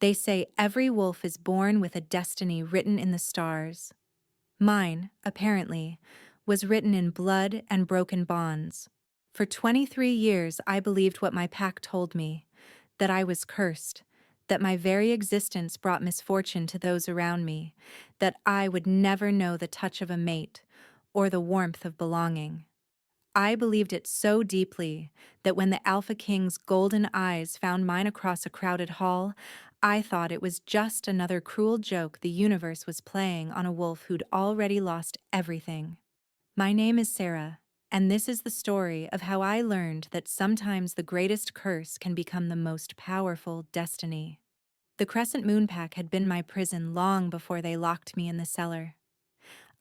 They say every wolf is born with a destiny written in the stars. Mine, apparently, was written in blood and broken bonds. For 23 years, I believed what my pack told me, that I was cursed, that my very existence brought misfortune to those around me, that I would never know the touch of a mate or the warmth of belonging. I believed it so deeply that when the Alpha King's golden eyes found mine across a crowded hall, I thought it was just another cruel joke the universe was playing on a wolf who'd already lost everything. My name is Sarah, and this is the story of how I learned that sometimes the greatest curse can become the most powerful destiny. The Crescent Moon Pack had been my prison long before they locked me in the cellar.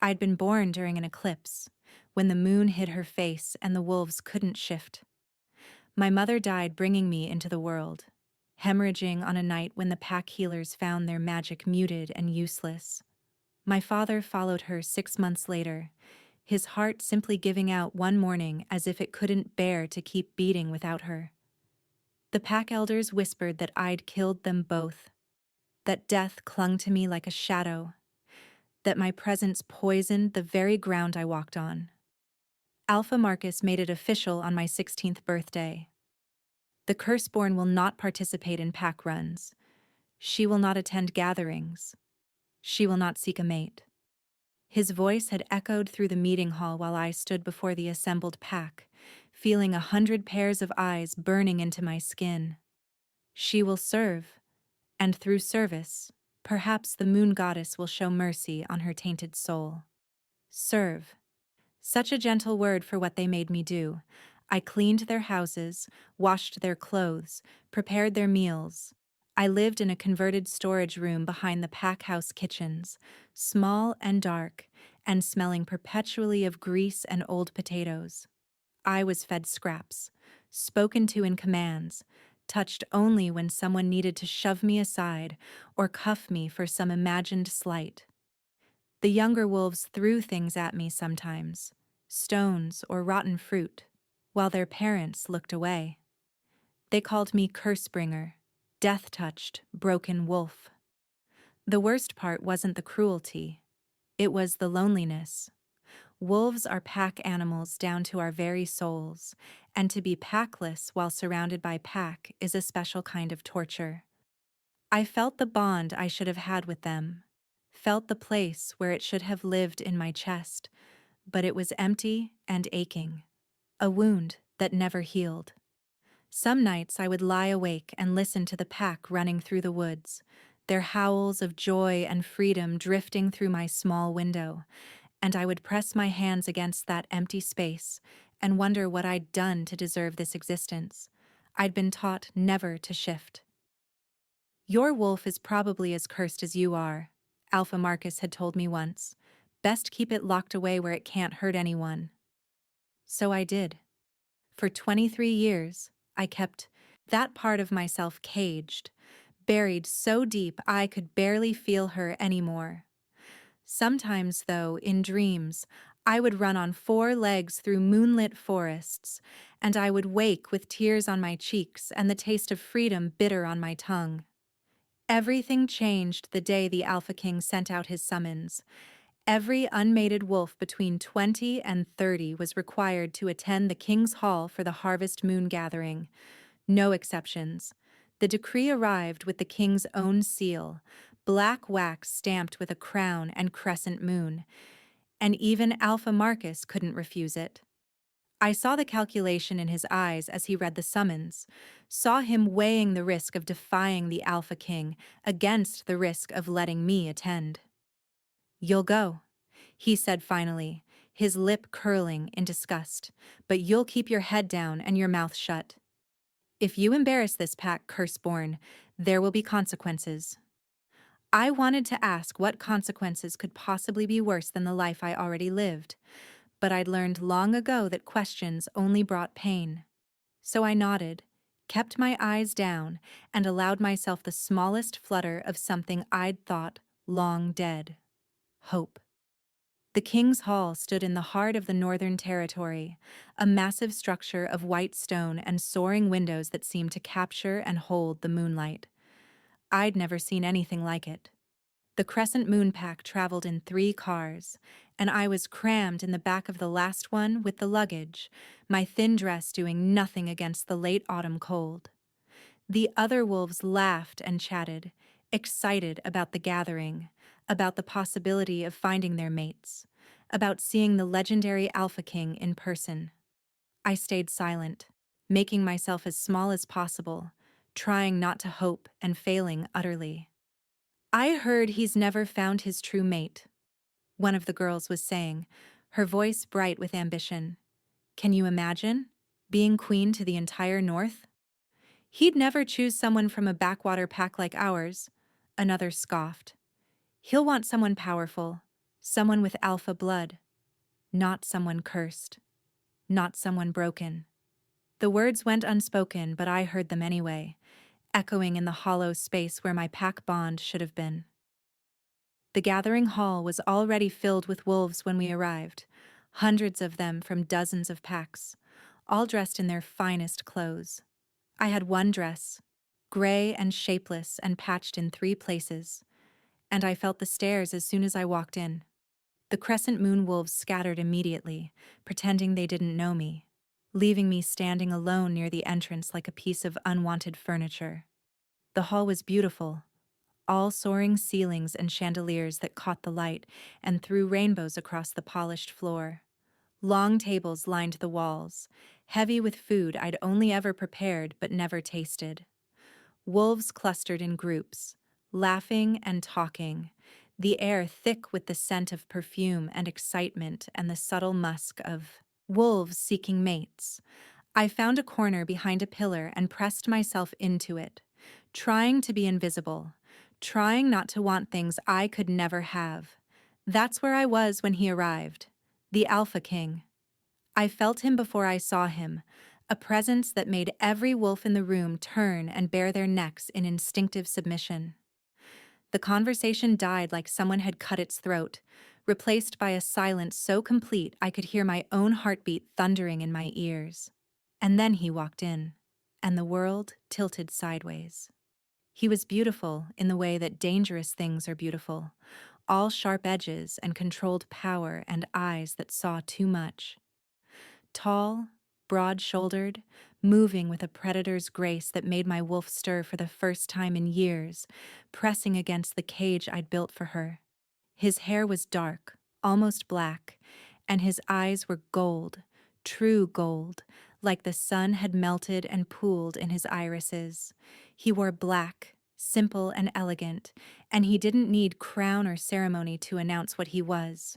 I'd been born during an eclipse, when the moon hid her face and the wolves couldn't shift. My mother died bringing me into the world, hemorrhaging on a night when the pack healers found their magic muted and useless. My father followed her 6 months later, his heart simply giving out one morning as if it couldn't bear to keep beating without her. The pack elders whispered that I'd killed them both, that death clung to me like a shadow, that my presence poisoned the very ground I walked on. Alpha Marcus made it official on my 16th birthday. The Curseborn will not participate in pack runs. She will not attend gatherings. She will not seek a mate. His voice had echoed through the meeting hall while I stood before the assembled pack, feeling 100 pairs of eyes burning into my skin. She will serve, and through service, perhaps the moon goddess will show mercy on her tainted soul. Serve. Such a gentle word for what they made me do. I cleaned their houses, washed their clothes, prepared their meals. I lived in a converted storage room behind the pack house kitchens, small and dark, and smelling perpetually of grease and old potatoes. I was fed scraps, spoken to in commands, touched only when someone needed to shove me aside or cuff me for some imagined slight. The younger wolves threw things at me sometimes, stones or rotten fruit, while their parents looked away. They called me Cursebringer, death-touched, broken wolf. The worst part wasn't the cruelty. It was the loneliness. Wolves are pack animals down to our very souls, and to be packless while surrounded by pack is a special kind of torture. I felt the bond I should have had with them, felt the place where it should have lived in my chest, but it was empty and aching, a wound that never healed. Some nights I would lie awake and listen to the pack running through the woods, their howls of joy and freedom drifting through my small window, and I would press my hands against that empty space and wonder what I'd done to deserve this existence. I'd been taught never to shift. Your wolf is probably as cursed as you are, Alpha Marcus had told me once. Best keep it locked away where it can't hurt anyone. So I did. For 23 years, I kept that part of myself caged, buried so deep I could barely feel her anymore. Sometimes, though, in dreams, I would run on 4 legs through moonlit forests, and I would wake with tears on my cheeks and the taste of freedom bitter on my tongue. Everything changed the day the Alpha King sent out his summons. Every unmated wolf between 20 and 30 was required to attend the King's Hall for the Harvest Moon Gathering. No exceptions. The decree arrived with the king's own seal, black wax stamped with a crown and crescent moon, and even Alpha Marcus couldn't refuse it. I saw the calculation in his eyes as he read the summons, saw him weighing the risk of defying the Alpha King against the risk of letting me attend. "You'll go," he said finally, his lip curling in disgust, "but you'll keep your head down and your mouth shut. If you embarrass this pack, Curseborn, there will be consequences." I wanted to ask what consequences could possibly be worse than the life I already lived, but I'd learned long ago that questions only brought pain. So I nodded, kept my eyes down, and allowed myself the smallest flutter of something I'd thought long dead: hope. The King's Hall stood in the heart of the Northern Territory, a massive structure of white stone and soaring windows that seemed to capture and hold the moonlight. I'd never seen anything like it. The Crescent Moon pack traveled in 3 cars, and I was crammed in the back of the last one with the luggage, my thin dress doing nothing against the late autumn cold. The other wolves laughed and chatted, excited about the gathering, about the possibility of finding their mates, about seeing the legendary Alpha King in person. I stayed silent, making myself as small as possible, trying not to hope and failing utterly. I heard he's never found his true mate, one of the girls was saying, her voice bright with ambition. Can you imagine? Being queen to the entire North? He'd never choose someone from a backwater pack like ours, another scoffed. He'll want someone powerful, someone with alpha blood, not someone cursed, not someone broken. The words went unspoken, but I heard them anyway, echoing in the hollow space where my pack bond should have been. The gathering hall was already filled with wolves when we arrived, hundreds of them from dozens of packs, all dressed in their finest clothes. I had one dress, gray and shapeless and patched in 3 places, and I felt the stares as soon as I walked in. The Crescent Moon wolves scattered immediately, pretending they didn't know me, leaving me standing alone near the entrance like a piece of unwanted furniture. The hall was beautiful, all soaring ceilings and chandeliers that caught the light and threw rainbows across the polished floor. Long tables lined the walls, heavy with food I'd only ever prepared but never tasted. Wolves clustered in groups, laughing and talking, the air thick with the scent of perfume and excitement and the subtle musk of wolves seeking mates. I found a corner behind a pillar and pressed myself into it, trying to be invisible, trying not to want things I could never have. That's where I was when he arrived, the Alpha King. I felt him before I saw him, a presence that made every wolf in the room turn and bare their necks in instinctive submission. The conversation died like someone had cut its throat, replaced by a silence so complete I could hear my own heartbeat thundering in my ears. And then he walked in, and the world tilted sideways. He was beautiful in the way that dangerous things are beautiful, all sharp edges and controlled power and eyes that saw too much. Tall, broad-shouldered, moving with a predator's grace that made my wolf stir for the first time in years, pressing against the cage I'd built for her. His hair was dark, almost black, and his eyes were gold, true gold, like the sun had melted and pooled in his irises. He wore black, simple and elegant, and he didn't need crown or ceremony to announce what he was.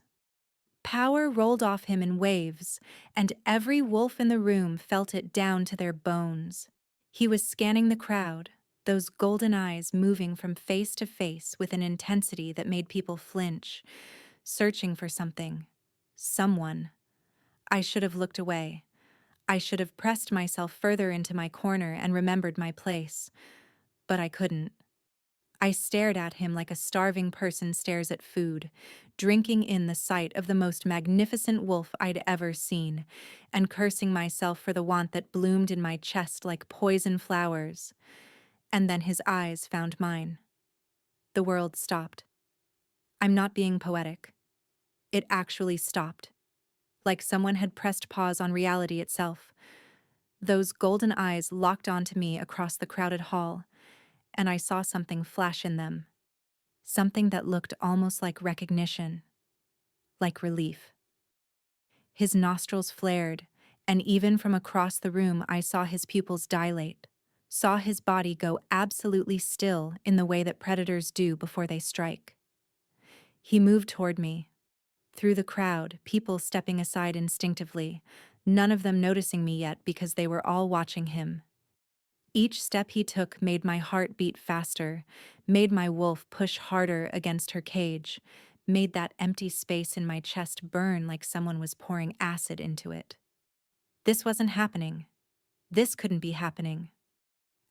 Power rolled off him in waves, and every wolf in the room felt it down to their bones. He was scanning the crowd, those golden eyes moving from face to face with an intensity that made people flinch, searching for something, someone. I should have looked away. I should have pressed myself further into my corner and remembered my place. But I couldn't. I stared at him like a starving person stares at food, drinking in the sight of the most magnificent wolf I'd ever seen, and cursing myself for the want that bloomed in my chest like poison flowers. And then his eyes found mine. The world stopped. I'm not being poetic. It actually stopped, like someone had pressed pause on reality itself. Those golden eyes locked onto me across the crowded hall, and I saw something flash in them. Something that looked almost like recognition, like relief. His nostrils flared, and even from across the room I saw his pupils dilate, saw his body go absolutely still in the way that predators do before they strike. He moved toward me. Through the crowd, people stepping aside instinctively, none of them noticing me yet because they were all watching him. Each step he took made my heart beat faster, made my wolf push harder against her cage, made that empty space in my chest burn like someone was pouring acid into it. This wasn't happening. This couldn't be happening.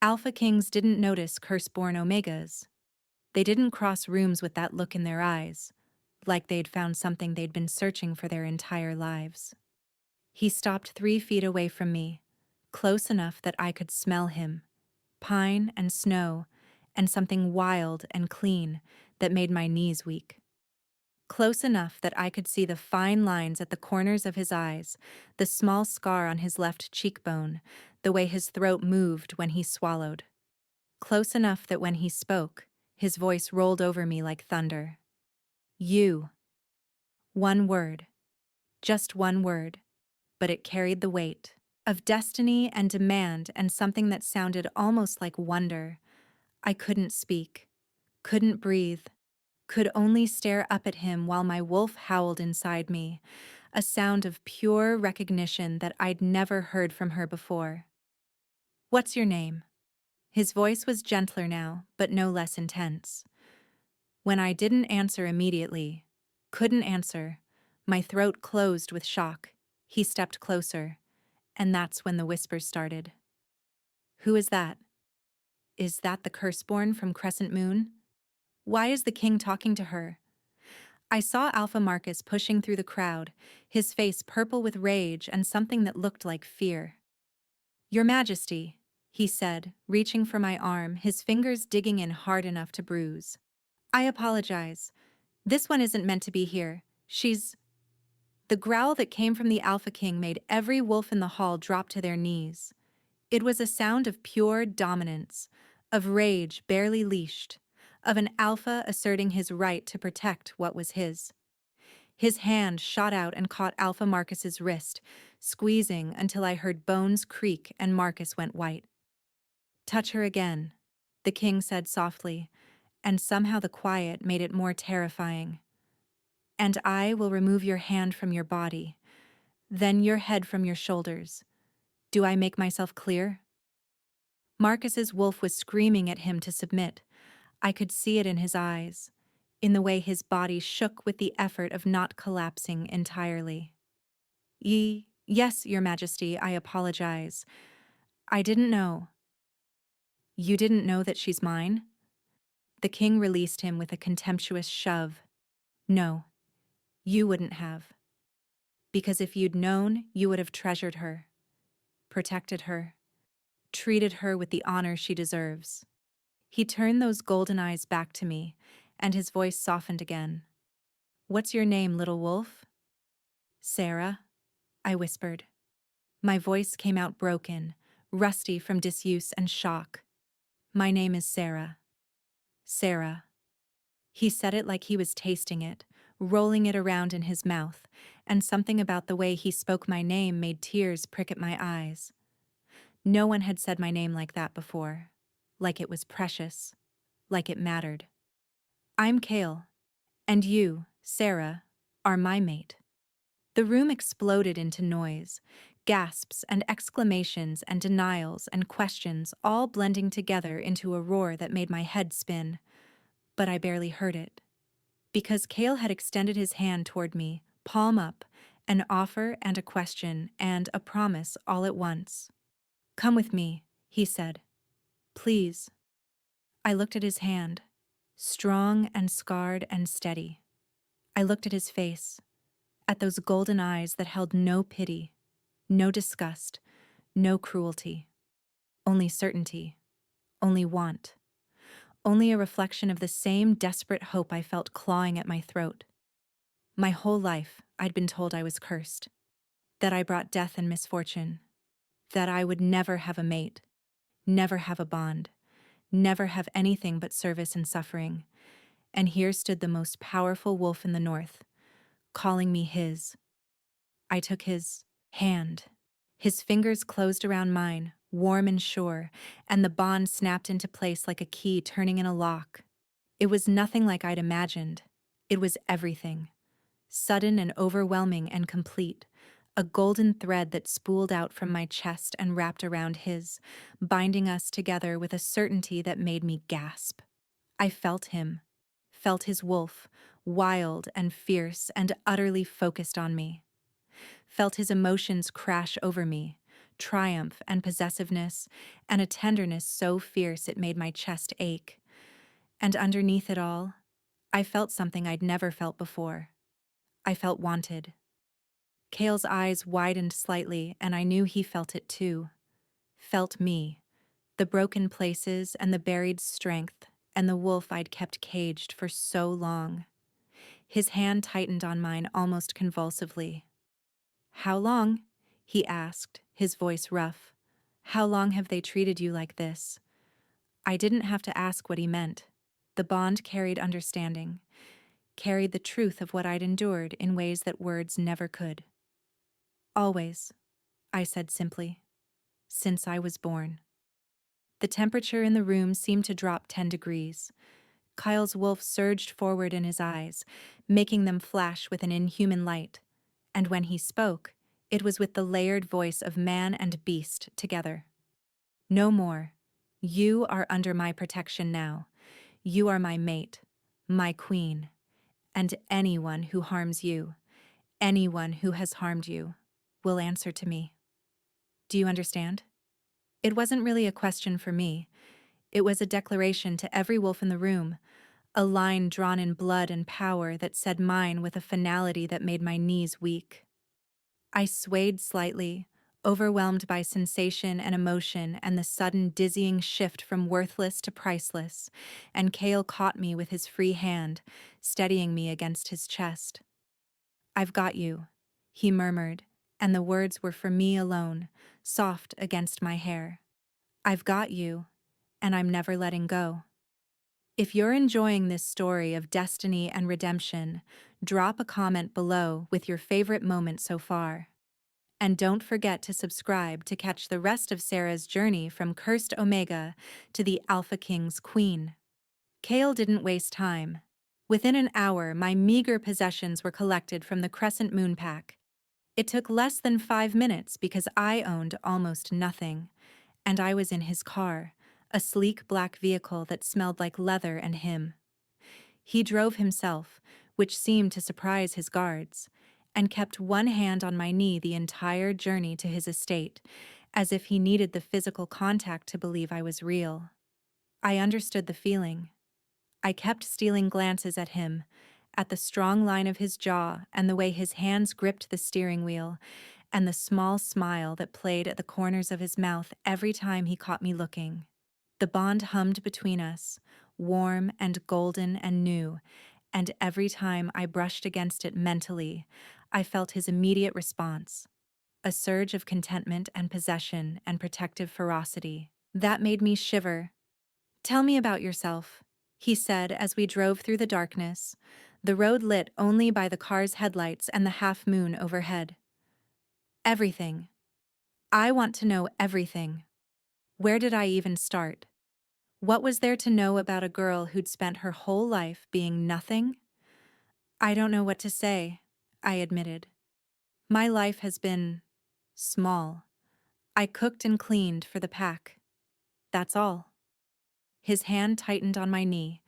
Alpha Kings didn't notice curse-born Omegas. They didn't cross rooms with that look in their eyes, like they'd found something they'd been searching for their entire lives. He stopped 3 feet away from me, close enough that I could smell him, pine and snow, and something wild and clean that made my knees weak. Close enough that I could see the fine lines at the corners of his eyes, the small scar on his left cheekbone, the way his throat moved when he swallowed. Close enough that when he spoke, his voice rolled over me like thunder. You. One word. Just one word. But it carried the weight of destiny and demand and something that sounded almost like wonder. I couldn't speak, couldn't breathe, could only stare up at him while my wolf howled inside me, a sound of pure recognition that I'd never heard from her before. What's your name? His voice was gentler now, but no less intense. When I didn't answer immediately, couldn't answer, my throat closed with shock, he stepped closer, and that's when the whispers started. Who is that? Is that the Curseborn from Crescent Moon? Why is the king talking to her? I saw Alpha Marcus pushing through the crowd, his face purple with rage and something that looked like fear. Your Majesty, he said, reaching for my arm, his fingers digging in hard enough to bruise. I apologize. This one isn't meant to be here. She's... The growl that came from the Alpha King made every wolf in the hall drop to their knees. It was a sound of pure dominance, of rage barely leashed, of an alpha asserting his right to protect what was his. His hand shot out and caught Alpha Marcus's wrist, squeezing until I heard bones creak and Marcus went white. Touch her again, the king said softly, and somehow the quiet made it more terrifying. And I will remove your hand from your body, then your head from your shoulders. Do I make myself clear? Marcus's wolf was screaming at him to submit. I could see it in his eyes, in the way his body shook with the effort of not collapsing entirely. Yes, Your Majesty, I apologize. I didn't know. You didn't know that she's mine? The king released him with a contemptuous shove. No, you wouldn't have. Because if you'd known, you would have treasured her, protected her, treated her with the honor she deserves. He turned those golden eyes back to me, and his voice softened again. What's your name, little wolf? Sarah, I whispered. My voice came out broken, rusty from disuse and shock. My name is Sarah. Sarah. He said it like he was tasting it, rolling it around in his mouth, and something about the way he spoke my name made tears prick at my eyes. No one had said my name like that before, like it was precious, like it mattered. I'm Kale, and you, Sarah, are my mate. The room exploded into noise, gasps and exclamations and denials and questions all blending together into a roar that made my head spin. But I barely heard it. Because Kale had extended his hand toward me, palm up, an offer and a question and a promise all at once. Come with me, he said. Please. I looked at his hand, strong and scarred and steady. I looked at his face, at those golden eyes that held no pity, no disgust, no cruelty. Only certainty, only want, only a reflection of the same desperate hope I felt clawing at my throat. My whole life, I'd been told I was cursed, that I brought death and misfortune, that I would never have a mate, never have a bond, never have anything but service and suffering. And here stood the most powerful wolf in the north, calling me his. I took his hand. His fingers closed around mine, warm and sure, and the bond snapped into place like a key turning in a lock. It was nothing like I'd imagined. It was everything. Sudden and overwhelming and complete. A golden thread that spooled out from my chest and wrapped around his, binding us together with a certainty that made me gasp. I felt him, felt his wolf, wild and fierce and utterly focused on me. Felt his emotions crash over me, triumph and possessiveness, and a tenderness so fierce it made my chest ache. And underneath it all, I felt something I'd never felt before. I felt wanted. Kale's eyes widened slightly, and I knew he felt it too. Felt me, The broken places and the buried strength, and the wolf I'd kept caged for so long. His hand tightened on mine almost convulsively. "How long?" he asked, his voice rough. "How long have they treated you like this?" I didn't have to ask what he meant. The bond carried understanding, carried the truth of what I'd endured in ways that words never could. "Always," I said simply, "since I was born." The temperature in the room seemed to drop 10 degrees. Kyle's wolf surged forward in his eyes, making them flash with an inhuman light. And when he spoke, it was with the layered voice of man and beast together. "No more. You are under my protection now. You are my mate, my queen. And anyone who harms you, anyone who has harmed you, will answer to me. Do you understand?" It wasn't really a question for me. It was a declaration to every wolf in the room, a line drawn in blood and power that said mine with a finality that made my knees weak. I swayed slightly, overwhelmed by sensation and emotion and the sudden dizzying shift from worthless to priceless, and Kale caught me with his free hand, steadying me against his chest. "I've got you," he murmured, and the words were for me alone, soft against my hair. "I've got you, and I'm never letting go." If you're enjoying this story of destiny and redemption, drop a comment below with your favorite moment so far. And don't forget to subscribe to catch the rest of Sarah's journey from cursed Omega to the Alpha King's queen. Kale didn't waste time. Within an hour, my meager possessions were collected from the Crescent Moon Pack. It took less than 5 minutes because I owned almost nothing, and I was in his car, a sleek black vehicle that smelled like leather and him. He drove himself, which seemed to surprise his guards, and kept one hand on my knee the entire journey to his estate, as if he needed the physical contact to believe I was real. I understood the feeling. I kept stealing glances at him, at the strong line of his jaw and the way his hands gripped the steering wheel, and the small smile that played at the corners of his mouth every time he caught me looking. The bond hummed between us, warm and golden and new, and every time I brushed against it mentally, I felt his immediate response, a surge of contentment and possession and protective ferocity. That made me shiver. "Tell me about yourself," he said as we drove through the darkness, the road lit only by the car's headlights and the half moon overhead. "Everything. I want to know everything. Where did I even start? What was there to know about a girl who'd spent her whole life being nothing?" "I don't know what to say," I admitted. "My life has been small. I cooked and cleaned for the pack. That's all." His hand tightened on my knee,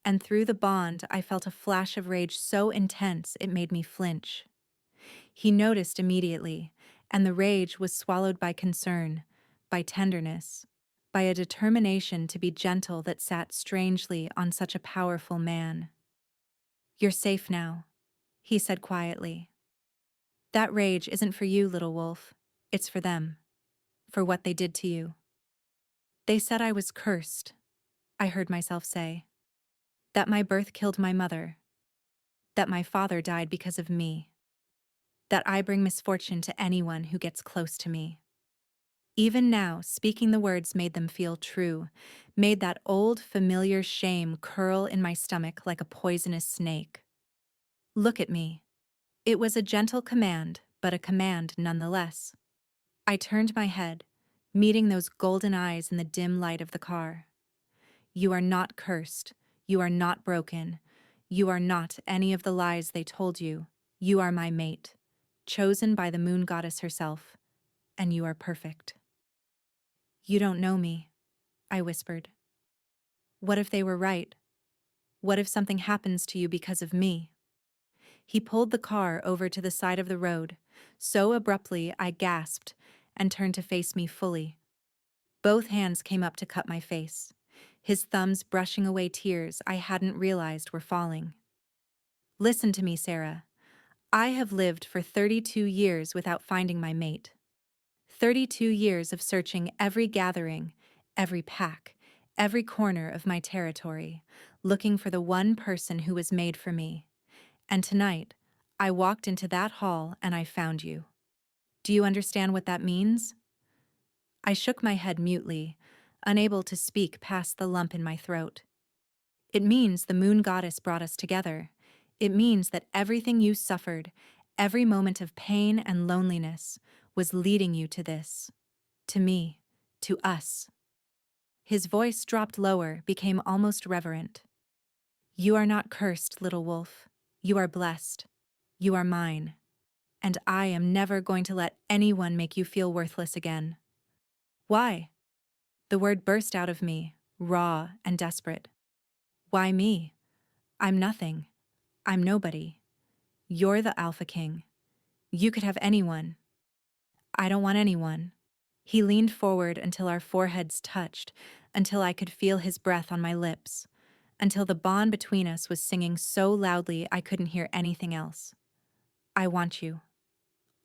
and through the bond I felt a flash of rage so intense it made me flinch. He noticed immediately, and the rage was swallowed by concern, by tenderness, by a determination to be gentle that sat strangely on such a powerful man. "You're safe now," he said quietly. "That rage isn't for you, little wolf. It's for them. For what they did to you." "They said I was cursed," I heard myself say. "That my birth killed my mother. That my father died because of me. That I bring misfortune to anyone who gets close to me." Even now, speaking the words made them feel true, made that old, familiar shame curl in my stomach like a poisonous snake. "Look at me." It was a gentle command, but a command nonetheless. I turned my head, meeting those golden eyes in the dim light of the car. "You are not cursed. You are not broken. You are not any of the lies they told you. You are my mate, chosen by the moon goddess herself, and you are perfect." "You don't know me," I whispered. "What if they were right? What if something happens to you because of me?" He pulled the car over to the side of the road, so abruptly I gasped and turned to face me fully. Both hands came up to cut my face, his thumbs brushing away tears I hadn't realized were falling. "Listen to me, Sarah. I have lived for 32 years without finding my mate. 32 years of searching every gathering, every pack, every corner of my territory, looking for the one person who was made for me. And tonight, I walked into that hall and I found you. Do you understand what that means? I shook my head mutely, unable to speak past the lump in my throat. It means the moon goddess brought us together. It means that everything you suffered, every moment of pain and loneliness, was leading you to this. To me. To us. His voice dropped lower, became almost reverent. You are not cursed, little wolf. You are blessed. You are mine. And I am never going to let anyone make you feel worthless again. Why? The word burst out of me, raw and desperate. Why me? I'm nothing. I'm nobody. You're the Alpha King. You could have anyone. I don't want anyone. He leaned forward until our foreheads touched, until I could feel his breath on my lips, until the bond between us was singing so loudly I couldn't hear anything else. I want you.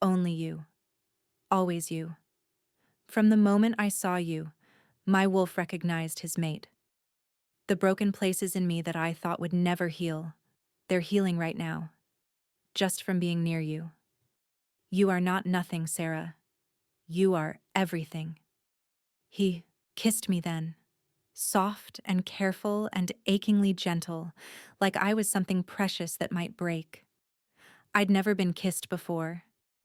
Only you. Always you. From the moment I saw you, my wolf recognized his mate. The broken places in me that I thought would never heal, they're healing right now, just from being near you. You are not nothing, Sarah. You are everything. He kissed me then, soft and careful and achingly gentle, like I was something precious that might break. I'd never been kissed before,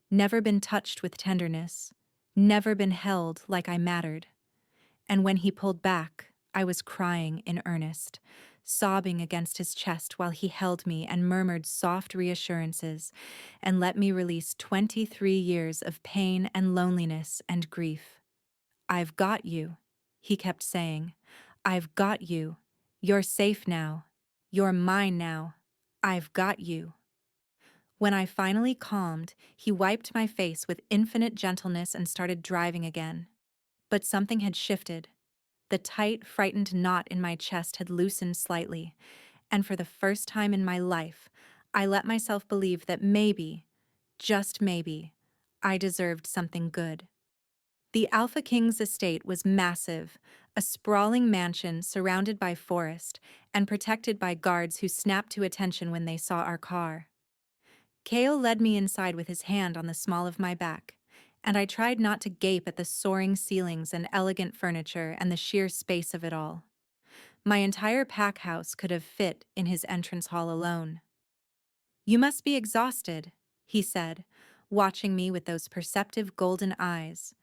never been touched with tenderness, never been held like I mattered. And when he pulled back, I was crying in earnest, sobbing against his chest while he held me and murmured soft reassurances and let me release 23 years of pain and loneliness and grief. I've got you, he kept saying. I've got you. You're safe now. You're mine now. I've got you. When I finally calmed, he wiped my face with infinite gentleness and started driving again. But something had shifted. The tight, frightened knot in my chest had loosened slightly, and for the first time in my life, I let myself believe that maybe, just maybe, I deserved something good. The Alpha King's estate was massive, a sprawling mansion surrounded by forest and protected by guards who snapped to attention when they saw our car. Kale led me inside with his hand on the small of my back, and I tried not to gape at the soaring ceilings and elegant furniture and the sheer space of it all. My entire pack house could have fit in his entrance hall alone. You must be exhausted, he said, watching me with those perceptive golden eyes.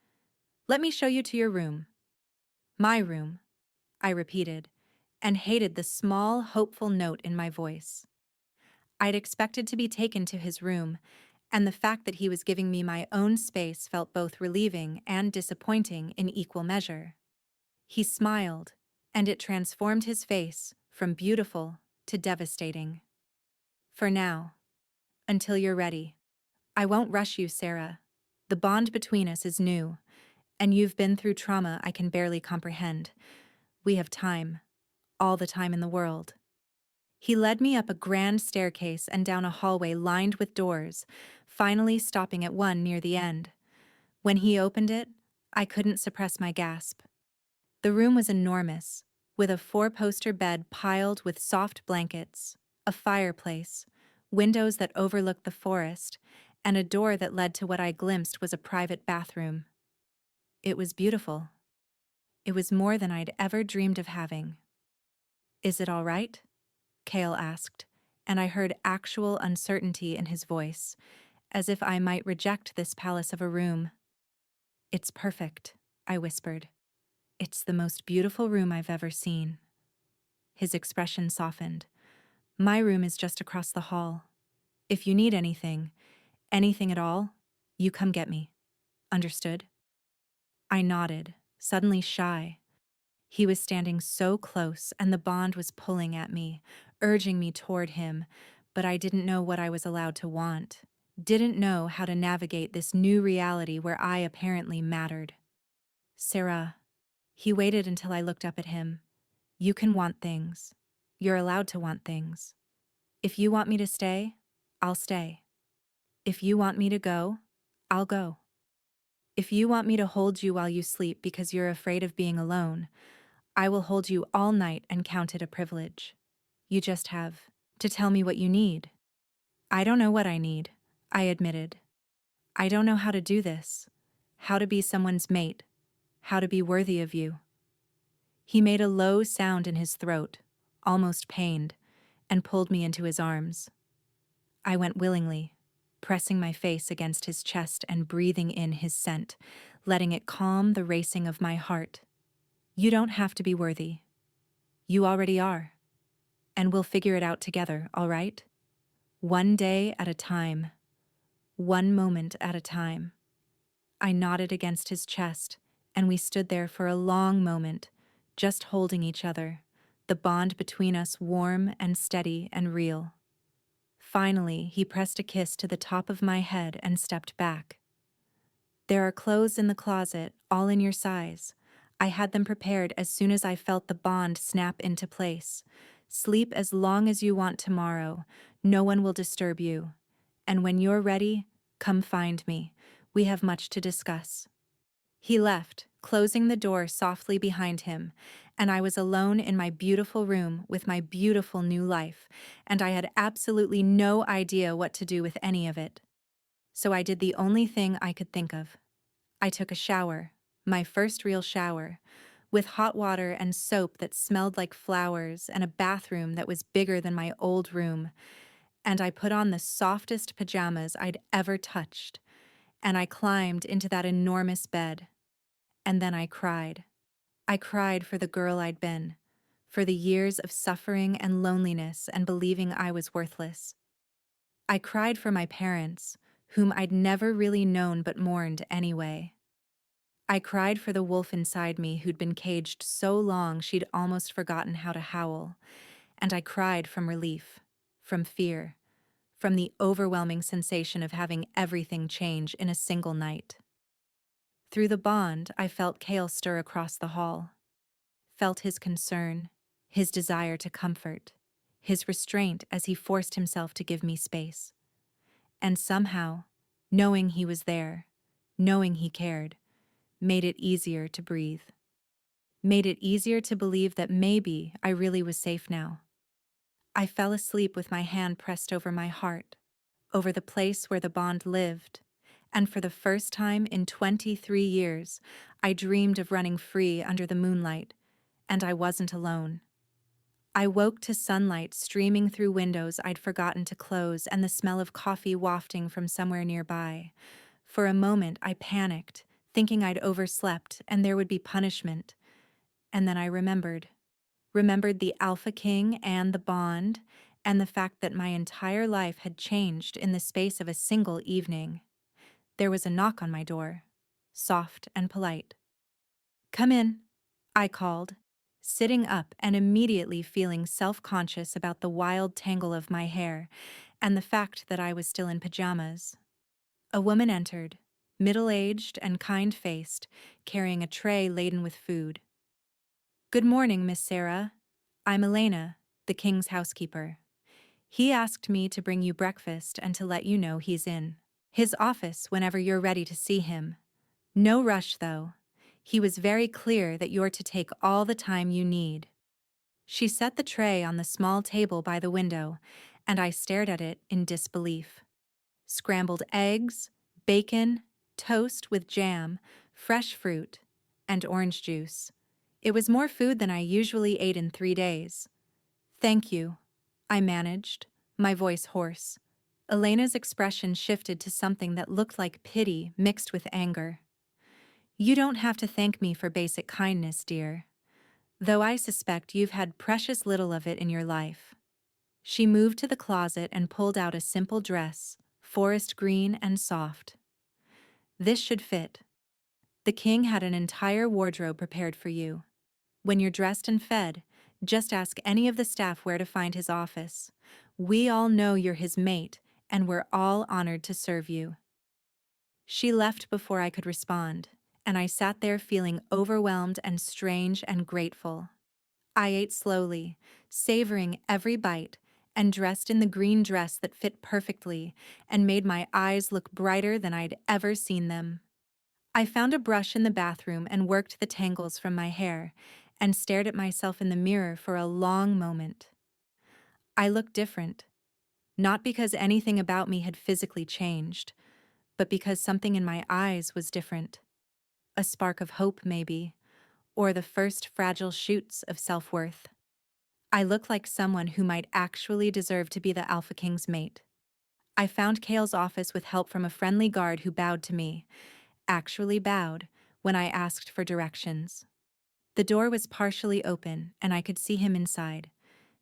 Let me show you to your room. My room, I repeated, and hated the small, hopeful note in my voice. I'd expected to be taken to his room, and the fact that he was giving me my own space felt both relieving and disappointing in equal measure. He smiled, and it transformed his face from beautiful to devastating. For now, until you're ready. I won't rush you, Sarah. The bond between us is new, and you've been through trauma I can barely comprehend. We have time, all the time in the world. He led me up a grand staircase and down a hallway lined with doors, finally stopping at one near the end. When he opened it, I couldn't suppress my gasp. The room was enormous, with a four-poster bed piled with soft blankets, a fireplace, windows that overlooked the forest, and a door that led to what I glimpsed was a private bathroom. It was beautiful. It was more than I'd ever dreamed of having. Is it all right? Kale asked, and I heard actual uncertainty in his voice, as if I might reject this palace of a room. It's perfect, I whispered. It's the most beautiful room I've ever seen. His expression softened. My room is just across the hall. If you need anything, anything at all, you come get me. Understood? I nodded, suddenly shy. He was standing so close, and the bond was pulling at me, urging me toward him, but I didn't know what I was allowed to want, didn't know how to navigate this new reality where I apparently mattered. Sarah, he waited until I looked up at him. You can want things. You're allowed to want things. If you want me to stay, I'll stay. If you want me to go, I'll go. If you want me to hold you while you sleep because you're afraid of being alone, I will hold you all night and count it a privilege. You just have to tell me what you need. I don't know what I need, I admitted. I don't know how to do this, how to be someone's mate, how to be worthy of you. He made a low sound in his throat, almost pained, and pulled me into his arms. I went willingly, pressing my face against his chest and breathing in his scent, letting it calm the racing of my heart. You don't have to be worthy. You already are. And we'll figure it out together, all right? One day at a time. One moment at a time. I nodded against his chest, and we stood there for a long moment, just holding each other, the bond between us warm and steady and real. Finally, he pressed a kiss to the top of my head and stepped back. There are clothes in the closet, all in your size. I had them prepared as soon as I felt the bond snap into place. Sleep as long as you want tomorrow. No one will disturb you. And when you're ready, come find me. We have much to discuss. He left, closing the door softly behind him, and I was alone in my beautiful room with my beautiful new life, and I had absolutely no idea what to do with any of it. So I did the only thing I could think of. I took a shower, my first real shower, with hot water and soap that smelled like flowers and a bathroom that was bigger than my old room, and I put on the softest pajamas I'd ever touched, and I climbed into that enormous bed. And then I cried. I cried for the girl I'd been, for the years of suffering and loneliness and believing I was worthless. I cried for my parents, whom I'd never really known but mourned anyway. I cried for the wolf inside me who'd been caged so long she'd almost forgotten how to howl, and I cried from relief, from fear, from the overwhelming sensation of having everything change in a single night. Through the bond, I felt Cale stir across the hall, felt his concern, his desire to comfort, his restraint as he forced himself to give me space. And somehow, knowing he was there, knowing he cared, made it easier to breathe. Made it easier to believe that maybe I really was safe now. I fell asleep with my hand pressed over my heart, over the place where the bond lived, and for the first time in 23 years, I dreamed of running free under the moonlight, and I wasn't alone. I woke to sunlight streaming through windows I'd forgotten to close and the smell of coffee wafting from somewhere nearby. For a moment, I panicked, thinking I'd overslept and there would be punishment. And then I remembered the Alpha King and the bond, and the fact that my entire life had changed in the space of a single evening. There was a knock on my door, soft and polite. "Come in," I called, sitting up and immediately feeling self-conscious about the wild tangle of my hair and the fact that I was still in pajamas. A woman entered, middle-aged and kind-faced, carrying a tray laden with food. "Good morning, Miss Sarah. I'm Elena, the king's housekeeper. He asked me to bring you breakfast and to let you know he's in his office whenever you're ready to see him. No rush, though. He was very clear that you're to take all the time you need." She set the tray on the small table by the window, and I stared at it in disbelief. Scrambled eggs, bacon, toast with jam, fresh fruit, and orange juice. It was more food than I usually ate in 3 days. "Thank you," I managed, my voice hoarse. Elena's expression shifted to something that looked like pity mixed with anger. "You don't have to thank me for basic kindness, dear. Though I suspect you've had precious little of it in your life." She moved to the closet and pulled out a simple dress, forest green and soft. "This should fit. The king had an entire wardrobe prepared for you. When you're dressed and fed, just ask any of the staff where to find his office. We all know you're his mate, and we're all honored to serve you." She left before I could respond, and I sat there feeling overwhelmed and strange and grateful. I ate slowly, savoring every bite, and dressed in the green dress that fit perfectly and made my eyes look brighter than I'd ever seen them. I found a brush in the bathroom and worked the tangles from my hair, and stared at myself in the mirror for a long moment. I looked different, not because anything about me had physically changed, but because something in my eyes was different. A spark of hope, maybe, or the first fragile shoots of self-worth. I looked like someone who might actually deserve to be the Alpha King's mate. I found Kale's office with help from a friendly guard who bowed to me, actually bowed, when I asked for directions. The door was partially open, and I could see him inside,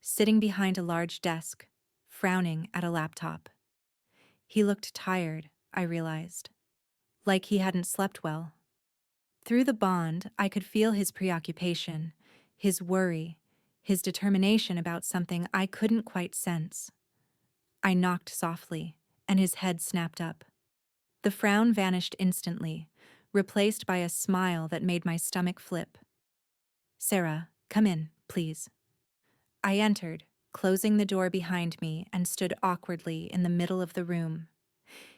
sitting behind a large desk, frowning at a laptop. He looked tired, I realized, like he hadn't slept well. Through the bond, I could feel his preoccupation, his worry, his determination about something I couldn't quite sense. I knocked softly, and his head snapped up. The frown vanished instantly, replaced by a smile that made my stomach flip. "Sarah, come in, please." I entered, closing the door behind me, and stood awkwardly in the middle of the room.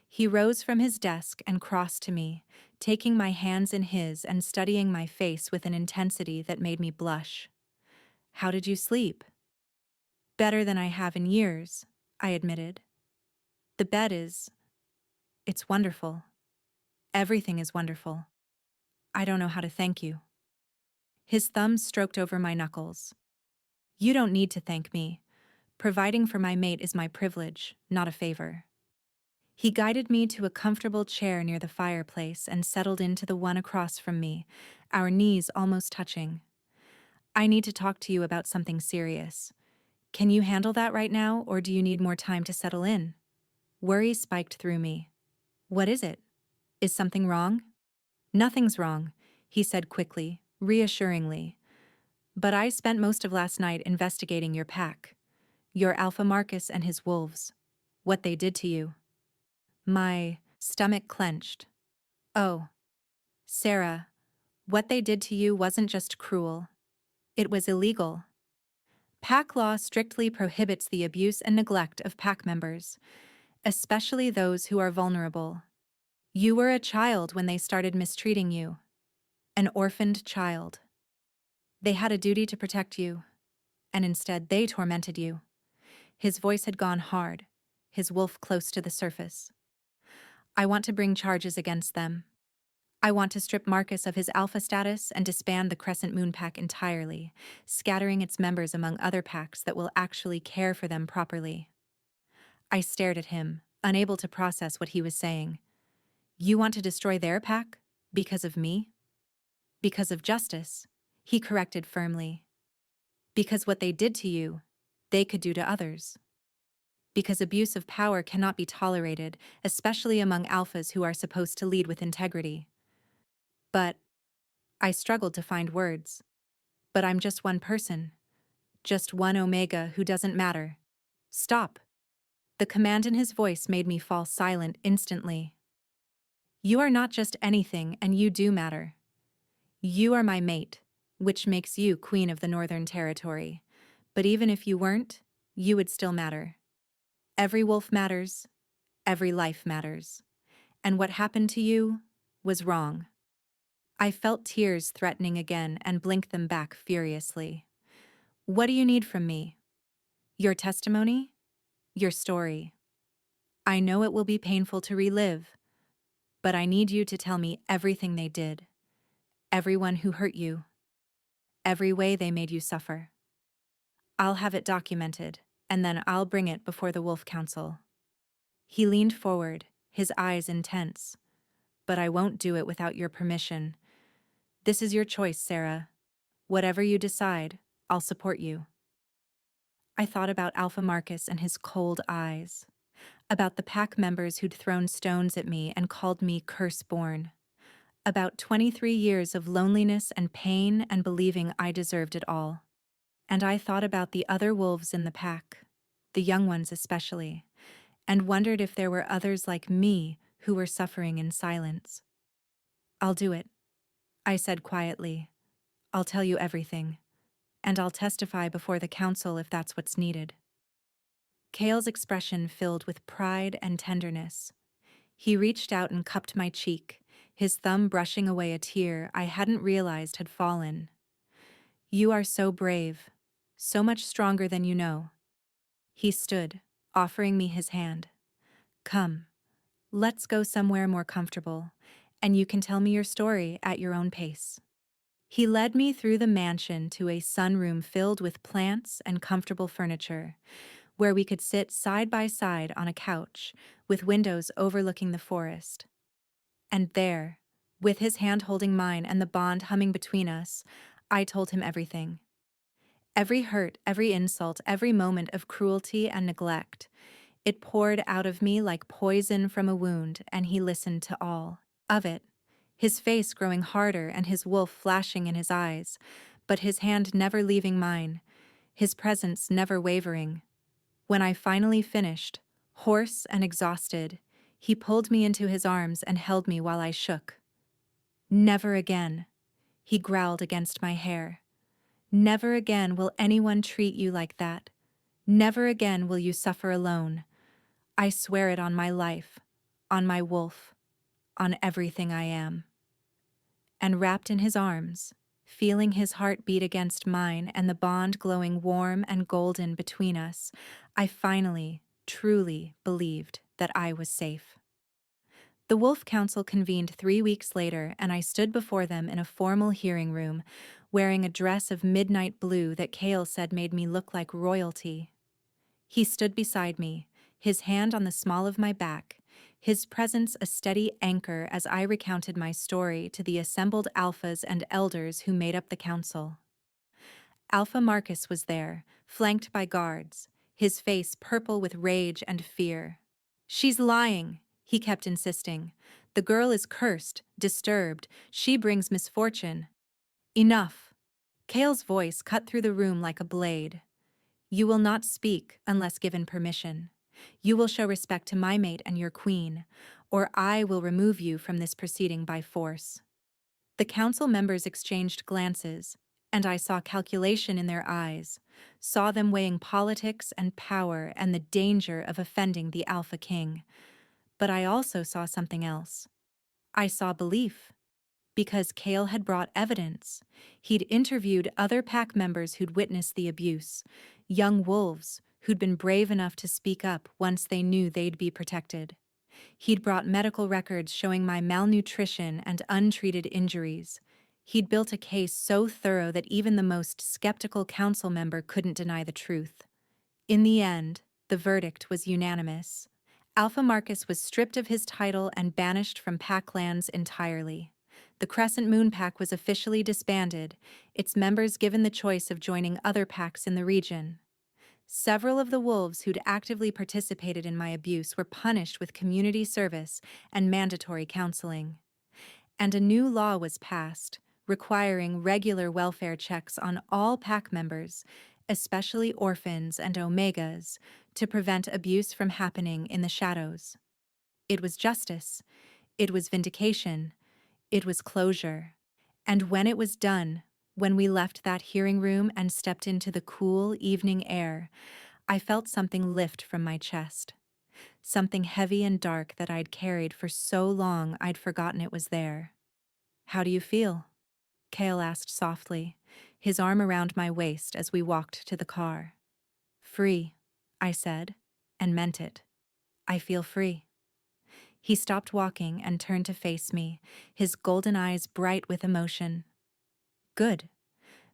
He rose from his desk and crossed to me, taking my hands in his and studying my face with an intensity that made me blush. "How did you sleep?" "Better than I have in years," I admitted. "The bed it's wonderful. Everything is wonderful. I don't know how to thank you." His thumb stroked over my knuckles. "You don't need to thank me. Providing for my mate is my privilege, not a favor." He guided me to a comfortable chair near the fireplace and settled into the one across from me, our knees almost touching. "I need to talk to you about something serious. Can you handle that right now, or do you need more time to settle in?" Worry spiked through me. "What is it? Is something wrong?" "Nothing's wrong," he said quickly, reassuringly. "But I spent most of last night investigating your pack. Your Alpha Marcus and his wolves. What they did to you." My stomach clenched. "Oh, Sarah, what they did to you wasn't just cruel. It was illegal. Pack law strictly prohibits the abuse and neglect of pack members, especially those who are vulnerable. You were a child when they started mistreating you. An orphaned child. They had a duty to protect you, and instead they tormented you." His voice had gone hard, his wolf close to the surface. "I want to bring charges against them. I want to strip Marcus of his alpha status and disband the Crescent Moon Pack entirely, scattering its members among other packs that will actually care for them properly." I stared at him, unable to process what he was saying. "You want to destroy their pack? Because of me?" "Because of justice," he corrected firmly. "Because what they did to you, they could do to others. Because abuse of power cannot be tolerated, especially among alphas who are supposed to lead with integrity." But I struggled to find words. "But I'm just one person. Just one Omega who doesn't matter. Stop." The command in his voice made me fall silent instantly. "You are not just anything, and you do matter. You are my mate, which makes you Queen of the Northern Territory. But even if you weren't, you would still matter. Every wolf matters. Every life matters. And what happened to you was wrong." I felt tears threatening again and blinked them back furiously. "What do you need from me? Your testimony? Your story? I know it will be painful to relive, but I need you to tell me everything they did. Everyone who hurt you. Every way they made you suffer. I'll have it documented, and then I'll bring it before the Wolf Council." He leaned forward, his eyes intense. "But I won't do it without your permission. This is your choice, Sarah. Whatever you decide, I'll support you." I thought about Alpha Marcus and his cold eyes, about the pack members who'd thrown stones at me and called me curse-born, about 23 years of loneliness and pain and believing I deserved it all. And I thought about the other wolves in the pack, the young ones especially, and wondered if there were others like me who were suffering in silence. "I'll do it," I said quietly. "I'll tell you everything. And I'll testify before the council if that's what's needed." Kale's expression filled with pride and tenderness. He reached out and cupped my cheek, his thumb brushing away a tear I hadn't realized had fallen. "You are so brave, so much stronger than you know." He stood, offering me his hand. "Come, let's go somewhere more comfortable, and you can tell me your story at your own pace." He led me through the mansion to a sunroom filled with plants and comfortable furniture, where we could sit side by side on a couch, with windows overlooking the forest. And there, with his hand holding mine and the bond humming between us, I told him everything. Every hurt, every insult, every moment of cruelty and neglect. It poured out of me like poison from a wound, and he listened to all of it, his face growing harder and his wolf flashing in his eyes, but his hand never leaving mine, his presence never wavering. When I finally finished, hoarse and exhausted, he pulled me into his arms and held me while I shook. "Never again," he growled against my hair. "Never again will anyone treat you like that. Never again will you suffer alone. I swear it on my life, on my wolf, on everything I am." And wrapped in his arms, feeling his heart beat against mine and the bond glowing warm and golden between us, I finally, truly believed that I was safe. The Wolf Council convened 3 weeks later, and I stood before them in a formal hearing room, wearing a dress of midnight blue that Kale said made me look like royalty. He stood beside me, his hand on the small of my back, his presence a steady anchor as I recounted my story to the assembled alphas and elders who made up the council. Alpha Marcus was there, flanked by guards, his face purple with rage and fear. "She's lying," he kept insisting. "The girl is cursed, disturbed. She brings misfortune." "Enough." Kale's voice cut through the room like a blade. "You will not speak unless given permission. You will show respect to my mate and your queen, or I will remove you from this proceeding by force." The council members exchanged glances, and I saw calculation in their eyes, saw them weighing politics and power and the danger of offending the Alpha King. But I also saw something else. I saw belief. Because Kale had brought evidence. He'd interviewed other pack members who'd witnessed the abuse, young wolves who'd been brave enough to speak up once they knew they'd be protected. He'd brought medical records showing my malnutrition and untreated injuries. He'd built a case so thorough that even the most skeptical council member couldn't deny the truth. In the end, the verdict was unanimous. Alpha Marcus was stripped of his title and banished from pack lands entirely. The Crescent Moon Pack was officially disbanded, its members given the choice of joining other packs in the region. Several of the wolves who'd actively participated in my abuse were punished with community service and mandatory counseling. And a new law was passed, requiring regular welfare checks on all pack members, especially orphans and omegas, to prevent abuse from happening in the shadows. It was justice. It was vindication. It was closure. And when it was done, when we left that hearing room and stepped into the cool evening air, I felt something lift from my chest. Something heavy and dark that I'd carried for so long I'd forgotten it was there. "How do you feel?" Kale asked softly, his arm around my waist as we walked to the car. "Free," I said, and meant it. "I feel free." He stopped walking and turned to face me, his golden eyes bright with emotion. "Good.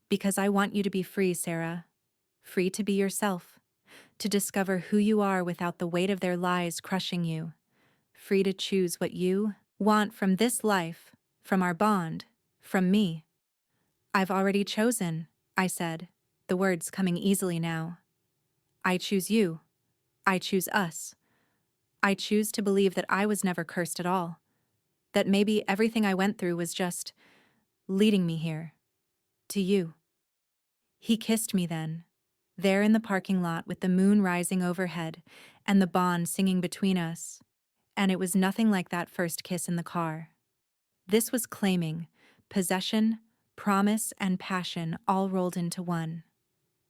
Because I want you to be free, Sarah. Free to be yourself. To discover who you are without the weight of their lies crushing you. Free to choose what you want from this life, from our bond, from me." "I've already chosen," I said, the words coming easily now. "I choose you. I choose us. I choose to believe that I was never cursed at all. That maybe everything I went through was just leading me here. To you." He kissed me then, there in the parking lot with the moon rising overhead and the bond singing between us. And it was nothing like that first kiss in the car. This was claiming, possession, promise, and passion all rolled into one.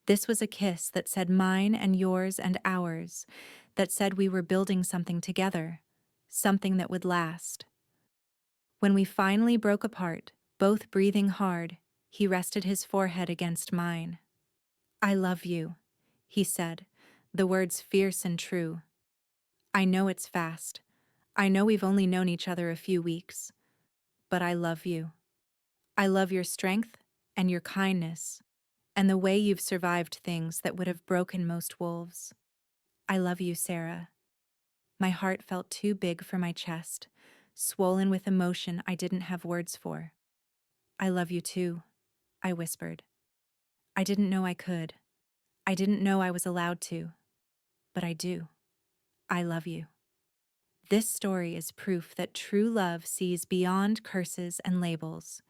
This was a kiss that said mine and yours and ours, that said we were building something together, something that would last. When we finally broke apart, both breathing hard, he rested his forehead against mine. "I love you," he said, the words fierce and true. "I know it's fast. I know we've only known each other a few weeks. But I love you. I love your strength and your kindness, and the way you've survived things that would have broken most wolves. I love you, Sarah." My heart felt too big for my chest, swollen with emotion I didn't have words for. "I love you too," I whispered. I didn't know I could. I didn't know I was allowed to. But I do. I love you. This story is proof that true love sees beyond curses and labels.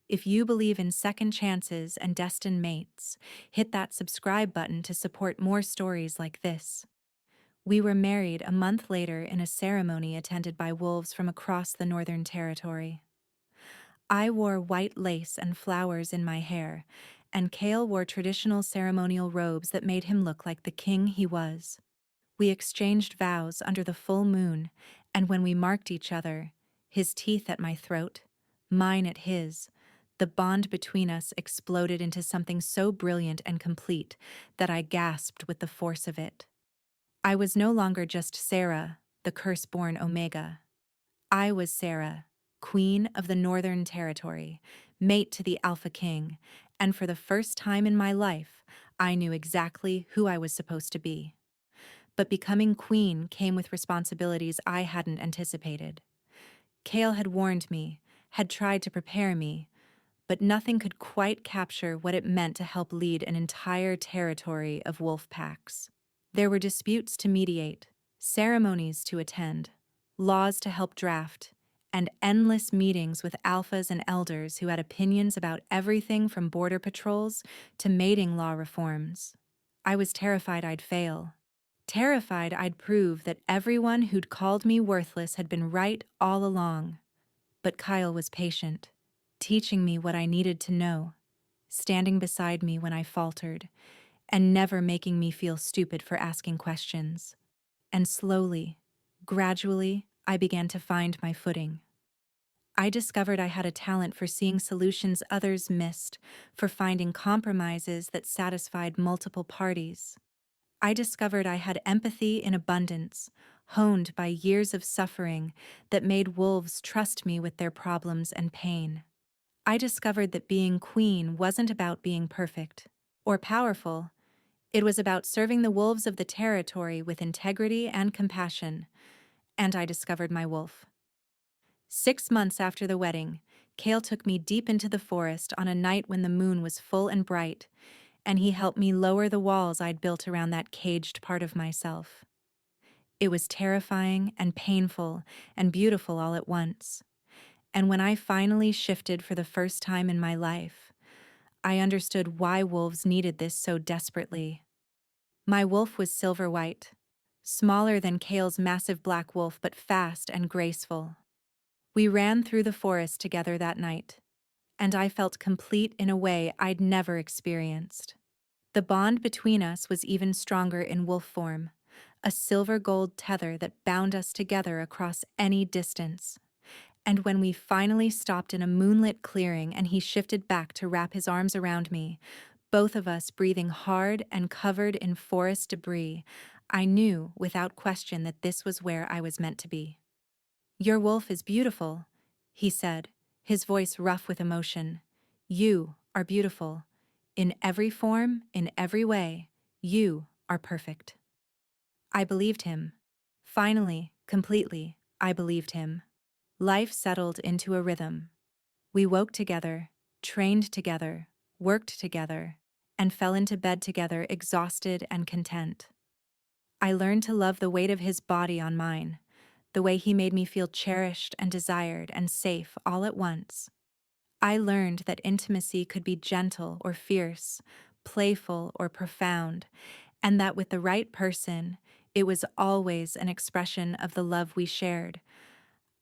If you believe in second chances and destined mates, hit that subscribe button to support more stories like this. We were married a month later in a ceremony attended by wolves from across the Northern Territory. I wore white lace and flowers in my hair, and Cale wore traditional ceremonial robes that made him look like the king he was. We exchanged vows under the full moon, and when we marked each other, his teeth at my throat, mine at his, the bond between us exploded into something so brilliant and complete that I gasped with the force of it. I was no longer just Sarah, the curse-born Omega. I was Sarah, Queen of the Northern Territory, mate to the Alpha King, and for the first time in my life, I knew exactly who I was supposed to be. But becoming queen came with responsibilities I hadn't anticipated. Cale had warned me, had tried to prepare me, but nothing could quite capture what it meant to help lead an entire territory of wolf packs. There were disputes to mediate, ceremonies to attend, laws to help draft, and endless meetings with alphas and elders who had opinions about everything from border patrols to mating law reforms. I was terrified I'd fail. Terrified I'd prove that everyone who'd called me worthless had been right all along. But Kyle was patient, teaching me what I needed to know, standing beside me when I faltered, and never making me feel stupid for asking questions. And slowly, gradually, I began to find my footing. I discovered I had a talent for seeing solutions others missed, for finding compromises that satisfied multiple parties. I discovered I had empathy in abundance, honed by years of suffering that made wolves trust me with their problems and pain. I discovered that being queen wasn't about being perfect or powerful. It was about serving the wolves of the territory with integrity and compassion. And I discovered my wolf. 6 months after the wedding, Cale took me deep into the forest on a night when the moon was full and bright, and he helped me lower the walls I'd built around that caged part of myself. It was terrifying and painful and beautiful all at once. And when I finally shifted for the first time in my life, I understood why wolves needed this so desperately. My wolf was silver white, smaller than Cale's massive black wolf, but fast and graceful. We ran through the forest together that night, and I felt complete in a way I'd never experienced. The bond between us was even stronger in wolf form, a silver gold tether that bound us together across any distance. And when we finally stopped in a moonlit clearing and he shifted back to wrap his arms around me, both of us breathing hard and covered in forest debris, I knew without question that this was where I was meant to be. "Your wolf is beautiful," he said, his voice rough with emotion. "You are beautiful. In every form, in every way, you are perfect." I believed him. Finally, completely, I believed him. Life settled into a rhythm. We woke together, trained together, worked together, and fell into bed together exhausted and content. I learned to love the weight of his body on mine, the way he made me feel cherished and desired and safe all at once. I learned that intimacy could be gentle or fierce, playful or profound, and that with the right person, it was always an expression of the love we shared.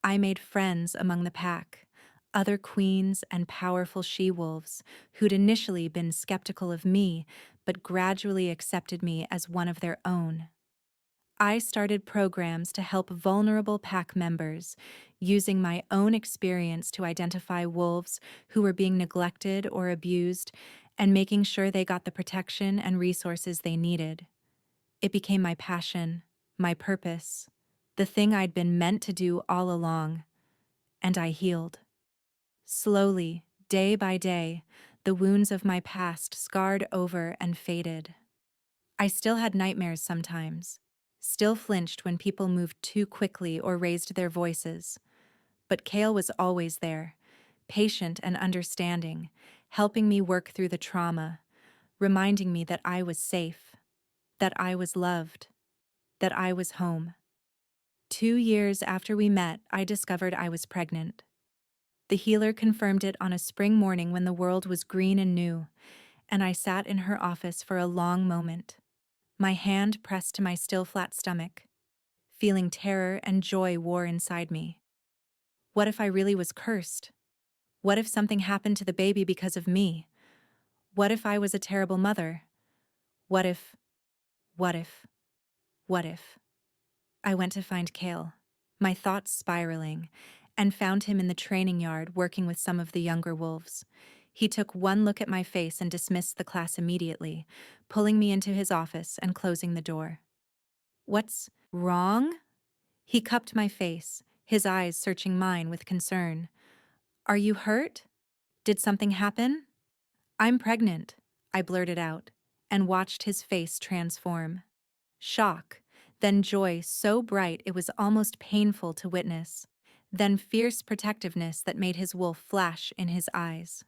I made friends among the pack, other queens and powerful she-wolves who'd initially been skeptical of me but gradually accepted me as one of their own. I started programs to help vulnerable pack members, using my own experience to identify wolves who were being neglected or abused and making sure they got the protection and resources they needed. It became my passion, my purpose, the thing I'd been meant to do all along, and I healed. Slowly, day by day, the wounds of my past scarred over and faded. I still had nightmares sometimes, still flinched when people moved too quickly or raised their voices. But Kale was always there, patient and understanding, helping me work through the trauma, reminding me that I was safe, that I was loved, that I was home. 2 years after we met, I discovered I was pregnant. The healer confirmed it on a spring morning when the world was green and new, and I sat in her office for a long moment, my hand pressed to my still flat stomach, feeling terror and joy war inside me. What if I really was cursed? What if something happened to the baby because of me? What if I was a terrible mother? What if, what if, what if? I went to find Kale, my thoughts spiraling, and found him in the training yard working with some of the younger wolves. He took one look at my face and dismissed the class immediately, pulling me into his office and closing the door. What's wrong? He cupped my face, his eyes searching mine with concern. Are you hurt? Did something happen? I'm pregnant, I blurted out, and watched his face transform. Shock, then joy so bright it was almost painful to witness, then fierce protectiveness that made his wolf flash in his eyes.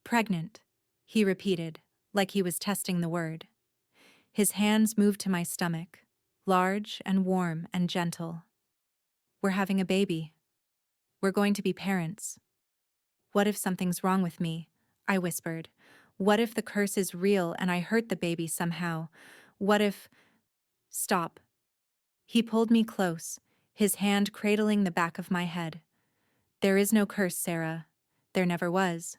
Pregnant, he repeated, like he was testing the word. His hands moved to my stomach, large and warm and gentle. We're having a baby. We're going to be parents. What if something's wrong with me? I whispered. What if the curse is real and I hurt the baby somehow? What if... Stop. He pulled me close, his hand cradling the back of my head. There is no curse, Sarah. There never was.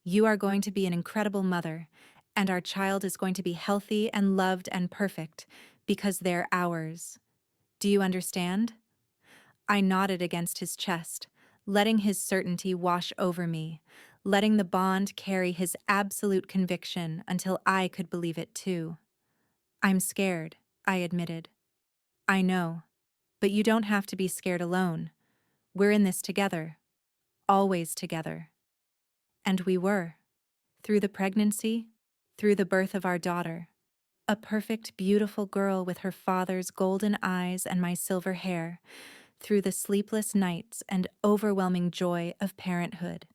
You are going to be an incredible mother, and our child is going to be healthy and loved and perfect, because they're ours. Do you understand? I nodded against his chest, letting his certainty wash over me, letting the bond carry his absolute conviction until I could believe it too. I'm scared, I admitted. I know, but you don't have to be scared alone. We're in this together, always together. And we were. Through the pregnancy, through the birth of our daughter. A perfect, beautiful girl with her father's golden eyes and my silver hair, through the sleepless nights and overwhelming joy of parenthood.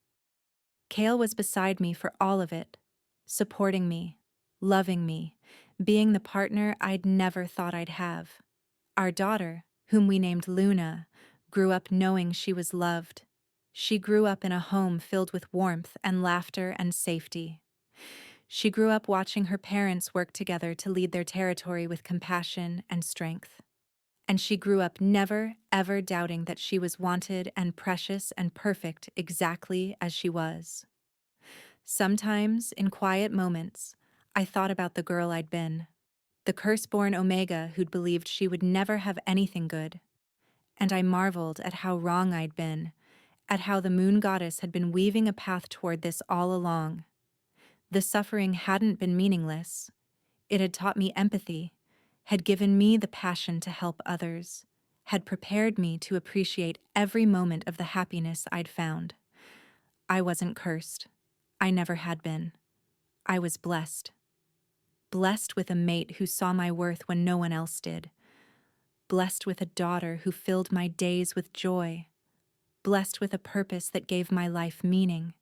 Kale was beside me for all of it, supporting me, loving me, being the partner I'd never thought I'd have. Our daughter, whom we named Luna, grew up knowing she was loved. She grew up in a home filled with warmth and laughter and safety. She grew up watching her parents work together to lead their territory with compassion and strength. And she grew up never, ever doubting that she was wanted and precious and perfect exactly as she was. Sometimes, in quiet moments, I thought about the girl I'd been, the curse-born Omega who'd believed she would never have anything good. And I marveled at how wrong I'd been, at how the moon goddess had been weaving a path toward this all along. The suffering hadn't been meaningless. It had taught me empathy, had given me the passion to help others, had prepared me to appreciate every moment of the happiness I'd found. I wasn't cursed. I never had been. I was blessed. Blessed with a mate who saw my worth when no one else did. Blessed with a daughter who filled my days with joy. Blessed with a purpose that gave my life meaning.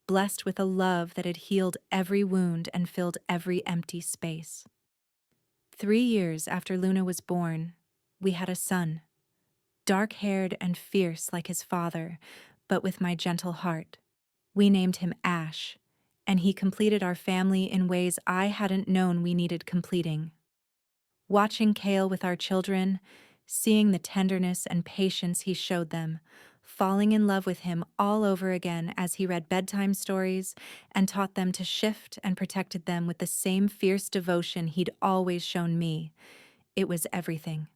Blessed with a love that had healed every wound and filled every empty space. 3 years after Luna was born, we had a son. Dark-haired and fierce like his father, but with my gentle heart. We named him Ash, and he completed our family in ways I hadn't known we needed completing. Watching Kale with our children, seeing the tenderness and patience he showed them, falling in love with him all over again as he read bedtime stories and taught them to shift and protected them with the same fierce devotion he'd always shown me. It was everything.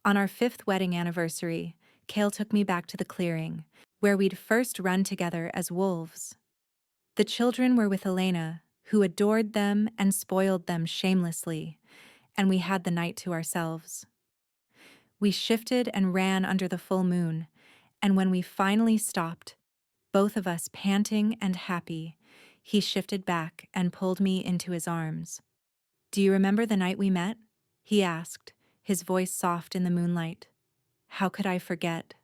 On our 5th wedding anniversary, Kale took me back to the clearing, where we'd first run together as wolves. The children were with Elena, who adored them and spoiled them shamelessly, and we had the night to ourselves. We shifted and ran under the full moon, and when we finally stopped, both of us panting and happy, he shifted back and pulled me into his arms. "Do you remember the night we met?" he asked, his voice soft in the moonlight. How could I forget?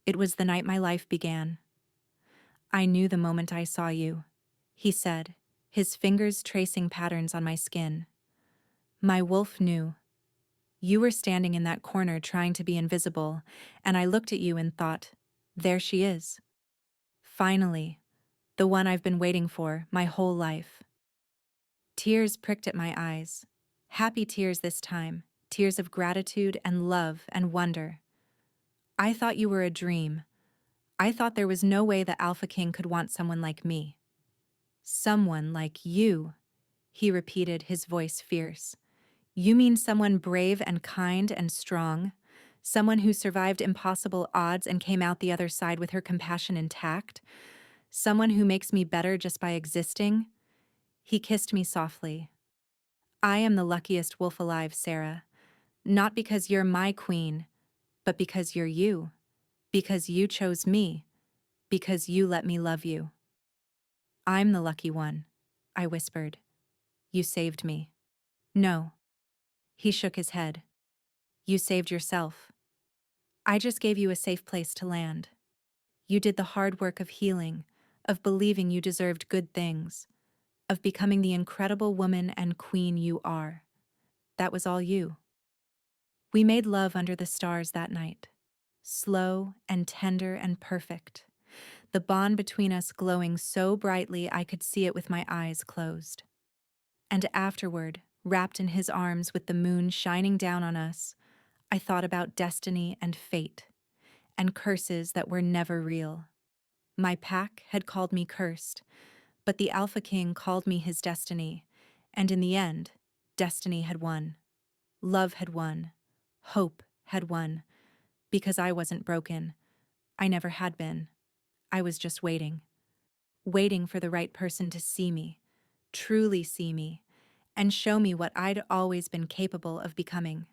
It was the night my life began. "I knew the moment I saw you," he said, his fingers tracing patterns on my skin. "My wolf knew. You were standing in that corner trying to be invisible, and I looked at you and thought, there she is. Finally, the one I've been waiting for my whole life." Tears pricked at my eyes. Happy tears this time, tears of gratitude and love and wonder. "I thought you were a dream. I thought there was no way the Alpha King could want someone like me." "Someone like you," he repeated, his voice fierce. "You mean someone brave and kind and strong? Someone who survived impossible odds and came out the other side with her compassion intact? Someone who makes me better just by existing?" He kissed me softly. "I am the luckiest wolf alive, Sarah. Not because you're my queen, but because you're you. Because you chose me. Because you let me love you." "I'm the lucky one," I whispered. "You saved me." "No." He shook his head. "You saved yourself. I just gave you a safe place to land. You did the hard work of healing, of believing you deserved good things, of becoming the incredible woman and queen you are. That was all you." We made love under the stars that night. Slow and tender and perfect. The bond between us glowing so brightly I could see it with my eyes closed. And afterward, wrapped in his arms with the moon shining down on us, I thought about destiny and fate, and curses that were never real. My pack had called me cursed, but the Alpha King called me his destiny, and in the end, destiny had won. Love had won. Hope had won. Because I wasn't broken. I never had been. I was just waiting. Waiting for the right person to see me, truly see me, and show me what I'd always been capable of becoming.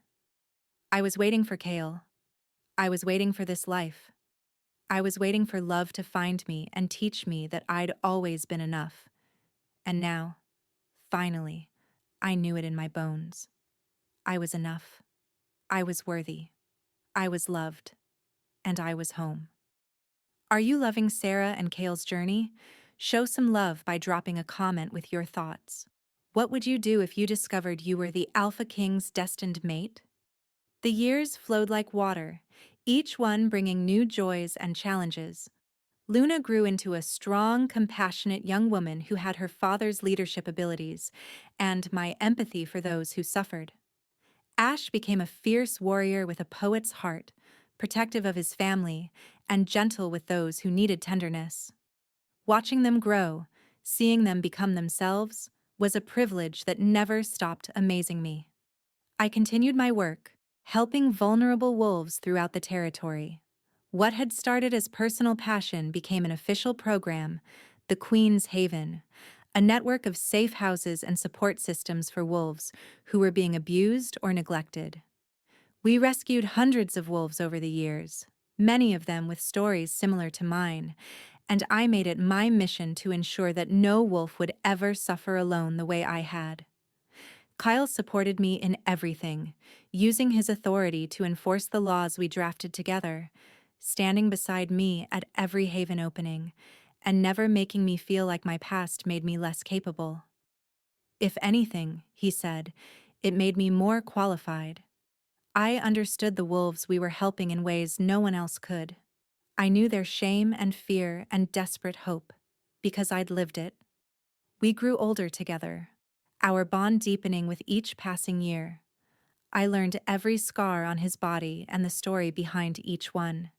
I was waiting for Kale. I was waiting for this life. I was waiting for love to find me and teach me that I'd always been enough. And now, finally, I knew it in my bones. I was enough. I was worthy. I was loved. And I was home. Are you loving Sarah and Kale's journey? Show some love by dropping a comment with your thoughts. What would you do if you discovered you were the Alpha King's destined mate? The years flowed like water, each one bringing new joys and challenges. Luna grew into a strong, compassionate young woman who had her father's leadership abilities and my empathy for those who suffered. Ash became a fierce warrior with a poet's heart, protective of his family and gentle with those who needed tenderness. Watching them grow, seeing them become themselves, was a privilege that never stopped amazing me. I continued my work, helping vulnerable wolves throughout the territory. What had started as personal passion became an official program, the Queen's Haven, a network of safe houses and support systems for wolves who were being abused or neglected. We rescued hundreds of wolves over the years, many of them with stories similar to mine, and I made it my mission to ensure that no wolf would ever suffer alone the way I had. Kyle supported me in everything, using his authority to enforce the laws we drafted together, standing beside me at every Haven opening, and never making me feel like my past made me less capable. If anything, he said, it made me more qualified. I understood the wolves we were helping in ways no one else could. I knew their shame and fear and desperate hope, because I'd lived it. We grew older together, our bond deepening with each passing year. I learned every scar on his body and the story behind each one.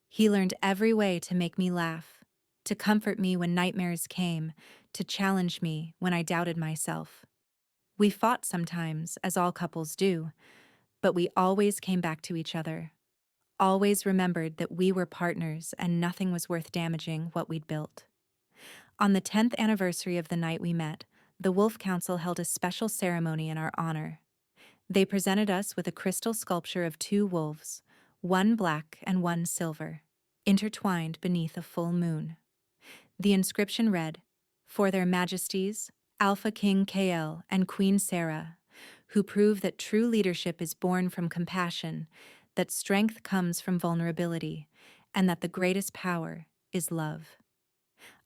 He learned every way to make me laugh, to comfort me when nightmares came, to challenge me when I doubted myself. We fought sometimes, as all couples do, but we always came back to each other, always remembered that we were partners and nothing was worth damaging what we'd built. On the 10th anniversary of the night we met, the Wolf Council held a special ceremony in our honor. They presented us with a crystal sculpture of two wolves, one black and one silver, intertwined beneath a full moon. The inscription read, "For their majesties, Alpha King KL and Queen Sarah, who prove that true leadership is born from compassion, that strength comes from vulnerability, and that the greatest power is love."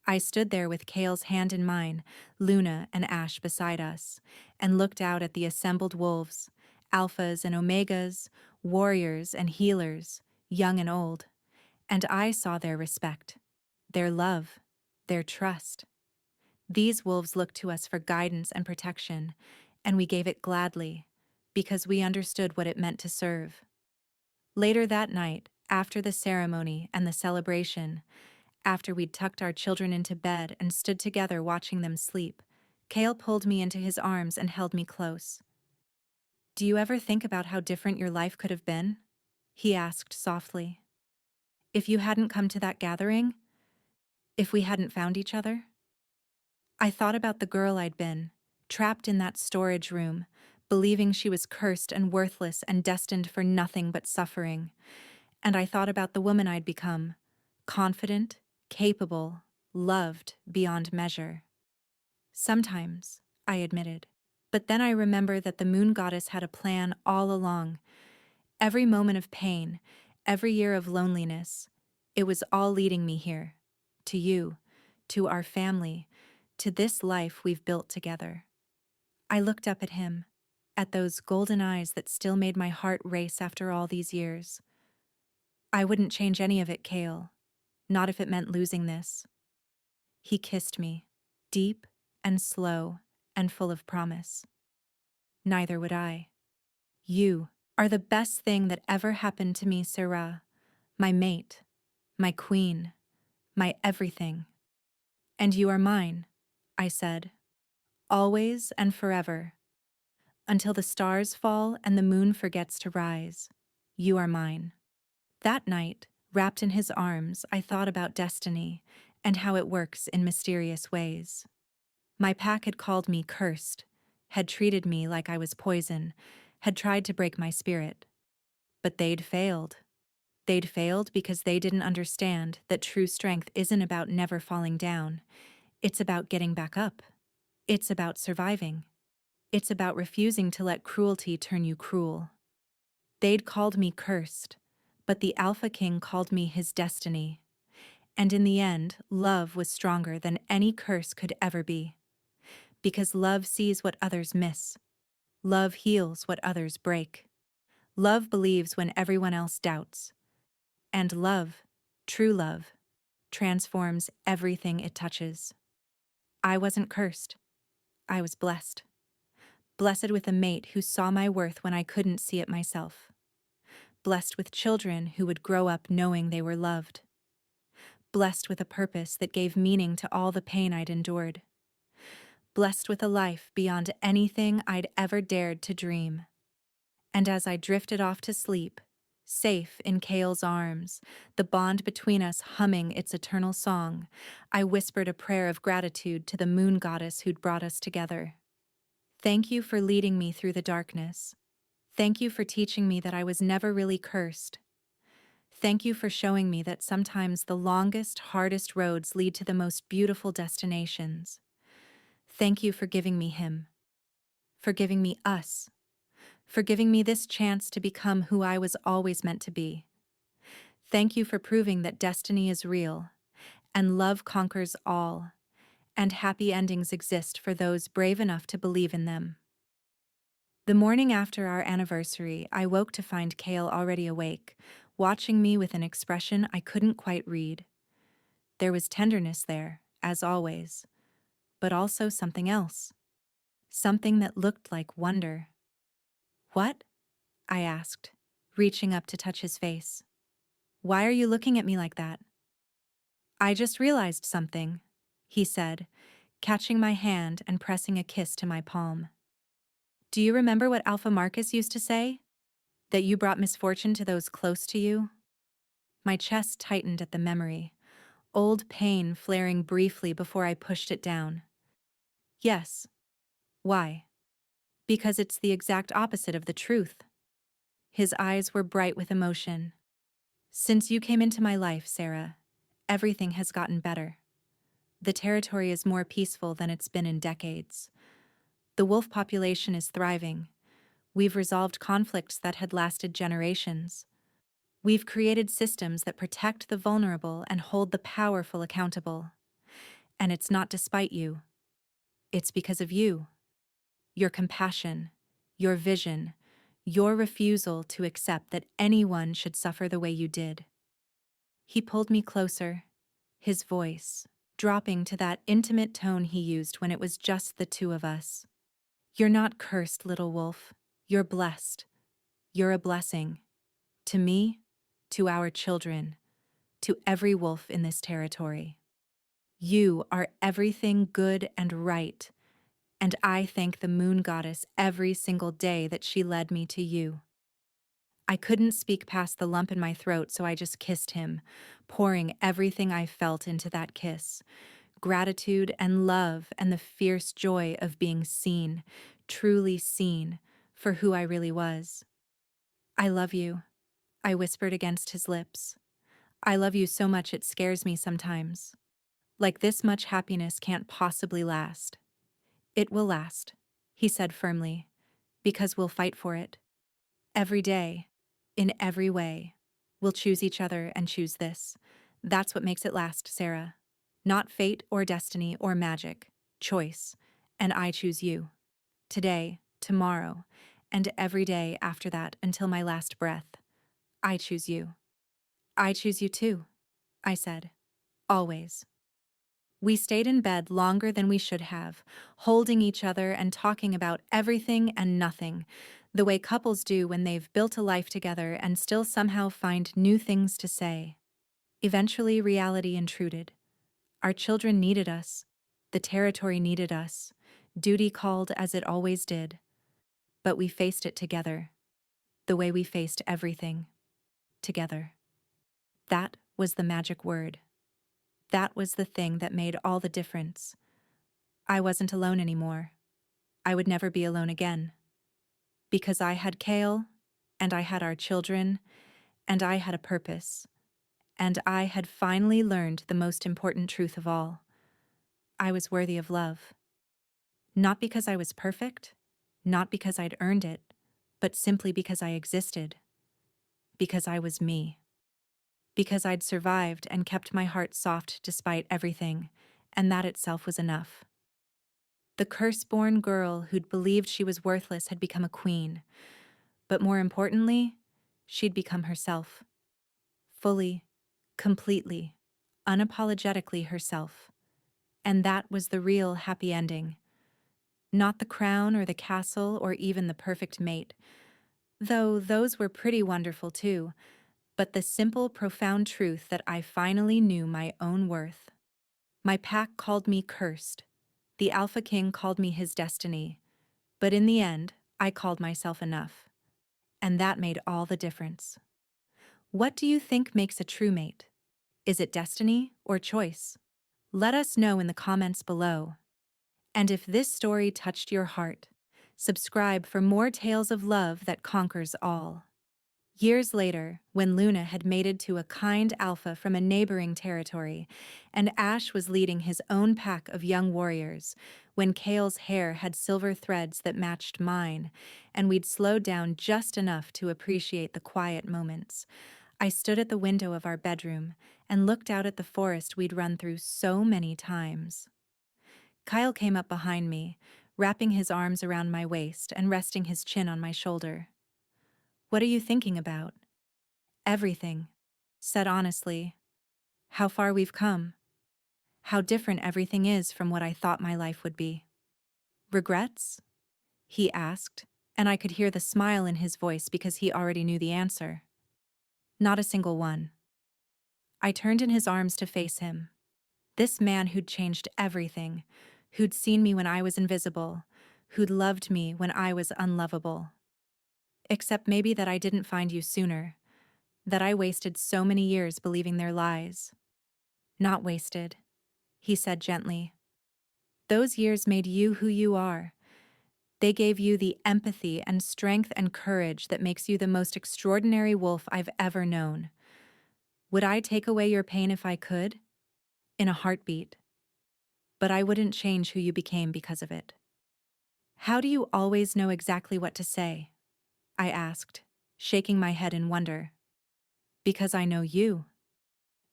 I stood there with Kale's hand in mine, Luna and Ash beside us, and looked out at the assembled wolves, alphas and omegas, warriors and healers, young and old, and I saw their respect, their love, their trust. These wolves looked to us for guidance and protection, and we gave it gladly, because we understood what it meant to serve. Later that night, after the ceremony and the celebration, after we'd tucked our children into bed and stood together watching them sleep, Kale pulled me into his arms and held me close. "Do you ever think about how different your life could have been?" he asked softly. "If you hadn't come to that gathering? If we hadn't found each other?" I thought about the girl I'd been, trapped in that storage room, believing she was cursed and worthless and destined for nothing but suffering. And I thought about the woman I'd become, confident, capable, loved beyond measure. "Sometimes," I admitted. But then I remember that the moon goddess had a plan all along. Every moment of pain, every year of loneliness, it was all leading me here. To you, to our family, to this life we've built together. I looked up at him, at those golden eyes that still made my heart race after all these years. "I wouldn't change any of it, Kale. Not if it meant losing this." He kissed me, deep and slow and full of promise. "Neither would I. You are the best thing that ever happened to me, Sarah. My mate, my queen, my everything. And you are mine," I said. "Always and forever. Until the stars fall and the moon forgets to rise. You are mine." That night, wrapped in his arms, I thought about destiny and how it works in mysterious ways. My pack had called me cursed, had treated me like I was poison, had tried to break my spirit. But they'd failed. They'd failed because they didn't understand that true strength isn't about never falling down. It's about getting back up. It's about surviving. It's about refusing to let cruelty turn you cruel. They'd called me cursed, but the Alpha King called me his destiny. And in the end, love was stronger than any curse could ever be. Because love sees what others miss. Love heals what others break. Love believes when everyone else doubts. And love, true love, transforms everything it touches. I wasn't cursed. I was blessed. Blessed with a mate who saw my worth when I couldn't see it myself. Blessed with children who would grow up knowing they were loved. Blessed with a purpose that gave meaning to all the pain I'd endured. Blessed with a life beyond anything I'd ever dared to dream. And as I drifted off to sleep, safe in Kale's arms, the bond between us humming its eternal song, I whispered a prayer of gratitude to the moon goddess who'd brought us together. "Thank you for leading me through the darkness. Thank you for teaching me that I was never really cursed. Thank you for showing me that sometimes the longest, hardest roads lead to the most beautiful destinations. Thank you for giving me him. For giving me us. For giving me this chance to become who I was always meant to be. Thank you for proving that destiny is real, and love conquers all, and happy endings exist for those brave enough to believe in them." The morning after our anniversary, I woke to find Kale already awake, watching me with an expression I couldn't quite read. There was tenderness there, as always, but also something else. Something that looked like wonder. "What?" I asked, reaching up to touch his face. "Why are you looking at me like that?" "I just realized something," he said, catching my hand and pressing a kiss to my palm. Do you remember what Alpha Marcus used to say? That you brought misfortune to those close to you? My chest tightened at the memory, old pain flaring briefly before I pushed it down. Yes. Why? Because it's the exact opposite of the truth. His eyes were bright with emotion. Since you came into my life, Sarah, everything has gotten better. The territory is more peaceful than it's been in decades. The wolf population is thriving. We've resolved conflicts that had lasted generations. We've created systems that protect the vulnerable and hold the powerful accountable. And it's not despite you. It's because of you. Your compassion, your vision, your refusal to accept that anyone should suffer the way you did. He pulled me closer, his voice dropping to that intimate tone he used when it was just the two of us. You're not cursed, little wolf. You're blessed. You're a blessing. To me, to our children, to every wolf in this territory. You are everything good and right, and I thank the moon goddess every single day that she led me to you. I couldn't speak past the lump in my throat, so I just kissed him, pouring everything I felt into that kiss. Gratitude and love and the fierce joy of being seen, truly seen, for who I really was. I love you, I whispered against his lips. I love you so much it scares me sometimes. Like this much happiness can't possibly last. It will last, he said firmly, because we'll fight for it. Every day, in every way, we'll choose each other and choose this. That's what makes it last, Sarah. Not fate or destiny or magic, choice. And I choose you. Today, tomorrow, and every day after that until my last breath. I choose you. I choose you too, I said. Always. We stayed in bed longer than we should have, holding each other and talking about everything and nothing, the way couples do when they've built a life together and still somehow find new things to say. Eventually, reality intruded. Our children needed us. The territory needed us. Duty called as it always did. But we faced it together, the way we faced everything. Together. That was the magic word. That was the thing that made all the difference. I wasn't alone anymore. I would never be alone again. Because I had Kale, and I had our children, and I had a purpose. And I had finally learned the most important truth of all. I was worthy of love. Not because I was perfect, not because I'd earned it, but simply because I existed. Because I was me. Because I'd survived and kept my heart soft despite everything, and that itself was enough. The curse-born girl who'd believed she was worthless had become a queen, but more importantly, she'd become herself. Fully, completely, unapologetically herself. And that was the real happy ending. Not the crown or the castle or even the perfect mate, though those were pretty wonderful too, but the simple, profound truth that I finally knew my own worth. My pack called me cursed. The Alpha King called me his destiny. But in the end, I called myself enough. And that made all the difference. What do you think makes a true mate? Is it destiny or choice? Let us know in the comments below. And if this story touched your heart, subscribe for more tales of love that conquers all. Years later, when Luna had mated to a kind alpha from a neighboring territory, and Ash was leading his own pack of young warriors, when Kale's hair had silver threads that matched mine, and we'd slowed down just enough to appreciate the quiet moments, I stood at the window of our bedroom and looked out at the forest we'd run through so many times. Kyle came up behind me, wrapping his arms around my waist and resting his chin on my shoulder. "What are you thinking about?" "Everything," said honestly. "How far we've come. How different everything is from what I thought my life would be." "Regrets?" he asked, and I could hear the smile in his voice because he already knew the answer. "Not a single one." I turned in his arms to face him. This man who'd changed everything, who'd seen me when I was invisible, who'd loved me when I was unlovable. Except maybe that I didn't find you sooner, that I wasted so many years believing their lies. Not wasted, he said gently. Those years made you who you are. They gave you the empathy and strength and courage that makes you the most extraordinary wolf I've ever known. Would I take away your pain if I could? In a heartbeat. But I wouldn't change who you became because of it. How do you always know exactly what to say? I asked, shaking my head in wonder. Because I know you.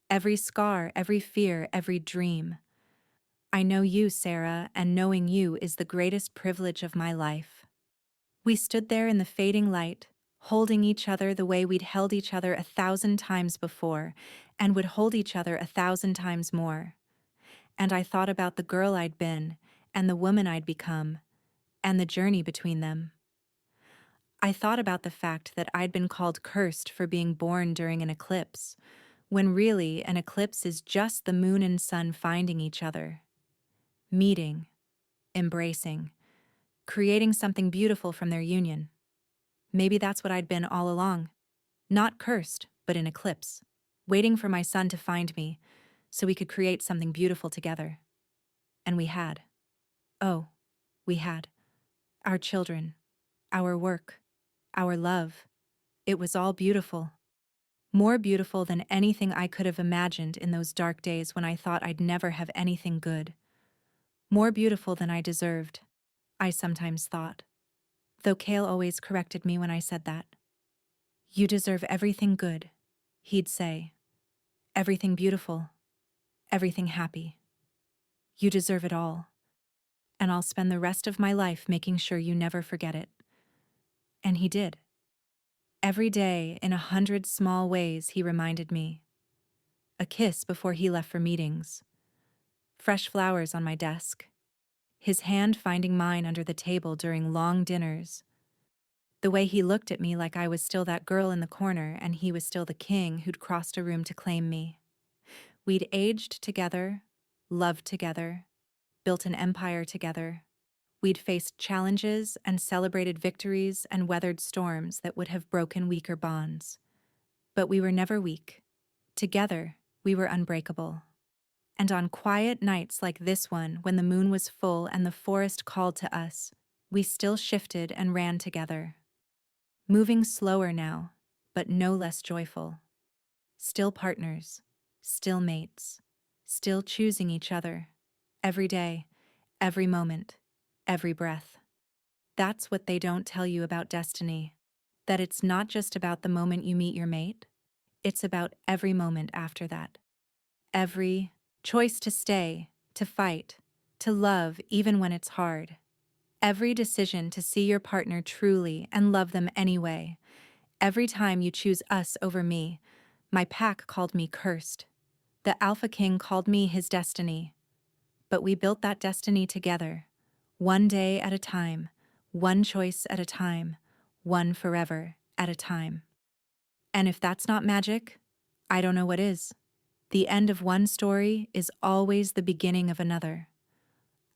Every scar, every fear, every dream. I know you, Sarah, and knowing you is the greatest privilege of my life. We stood there in the fading light, holding each other the way we'd held each other 1,000 times before, and would hold each other 1,000 times more. And I thought about the girl I'd been, and the woman I'd become, and the journey between them. I thought about the fact that I'd been called cursed for being born during an eclipse, when really an eclipse is just the moon and sun finding each other, meeting, embracing, creating something beautiful from their union. Maybe that's what I'd been all along. Not cursed, but in eclipse, waiting for my son to find me so we could create something beautiful together. And we had. Oh, we had. Our children, our work, our love. It was all beautiful. More beautiful than anything I could have imagined in those dark days when I thought I'd never have anything good. More beautiful than I deserved, I sometimes thought. Though Cale always corrected me when I said that. You deserve everything good, he'd say. Everything beautiful. Everything happy. You deserve it all. And I'll spend the rest of my life making sure you never forget it. And he did. Every day, in 100 small ways, he reminded me. A kiss before he left for meetings. Fresh flowers on my desk. His hand finding mine under the table during long dinners. The way he looked at me like I was still that girl in the corner and he was still the king who'd crossed a room to claim me. We'd aged together, loved together, built an empire together. We'd faced challenges and celebrated victories and weathered storms that would have broken weaker bonds. But we were never weak. Together, we were unbreakable. And on quiet nights like this one, when the moon was full and the forest called to us, we still shifted and ran together. Moving slower now, but no less joyful. Still partners, still mates, still choosing each other. Every day, every moment, every breath. That's what they don't tell you about destiny. That it's not just about the moment you meet your mate, it's about every moment after that. Every choice to stay, to fight, to love even when it's hard. Every decision to see your partner truly and love them anyway. Every time you choose us over me. My pack called me cursed. The Alpha King called me his destiny. But we built that destiny together, one day at a time, one choice at a time, one forever at a time. And if that's not magic, I don't know what is. The end of one story is always the beginning of another.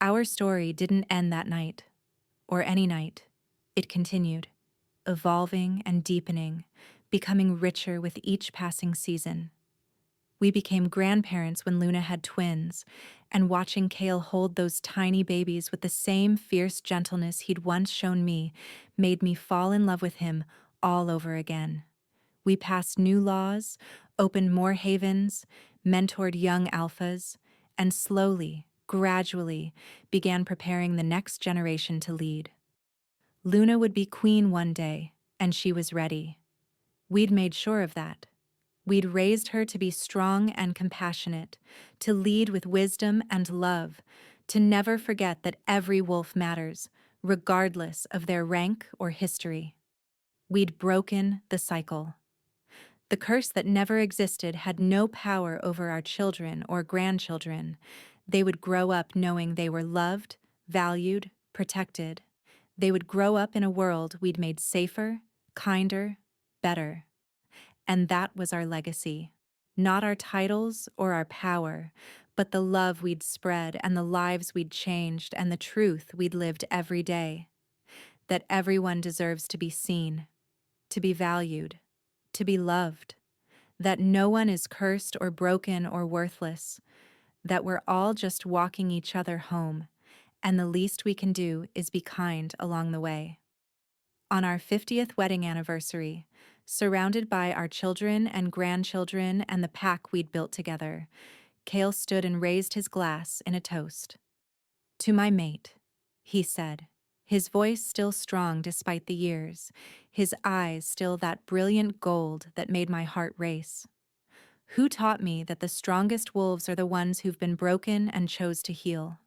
Our story didn't end that night, or any night. It continued, evolving and deepening, becoming richer with each passing season. We became grandparents when Luna had twins, and watching Cale hold those tiny babies with the same fierce gentleness he'd once shown me made me fall in love with him all over again. We passed new laws, opened more havens, mentored young alphas, and slowly, gradually, began preparing the next generation to lead. Luna would be queen one day, and she was ready. We'd made sure of that. We'd raised her to be strong and compassionate, to lead with wisdom and love, to never forget that every wolf matters, regardless of their rank or history. We'd broken the cycle. The curse that never existed had no power over our children or grandchildren. They would grow up knowing they were loved, valued, protected. They would grow up in a world we'd made safer, kinder, better. And that was our legacy. Not our titles or our power, but the love we'd spread and the lives we'd changed and the truth we'd lived every day. That everyone deserves to be seen, to be valued, to be loved. That no one is cursed or broken or worthless. That we're all just walking each other home, and the least we can do is be kind along the way. On our 50th wedding anniversary, surrounded by our children and grandchildren and the pack we'd built together, Cale stood and raised his glass in a toast. "To my mate," he said, his voice still strong despite the years, his eyes still that brilliant gold that made my heart race. Who taught me that the strongest wolves are the ones who've been broken and chose to heal?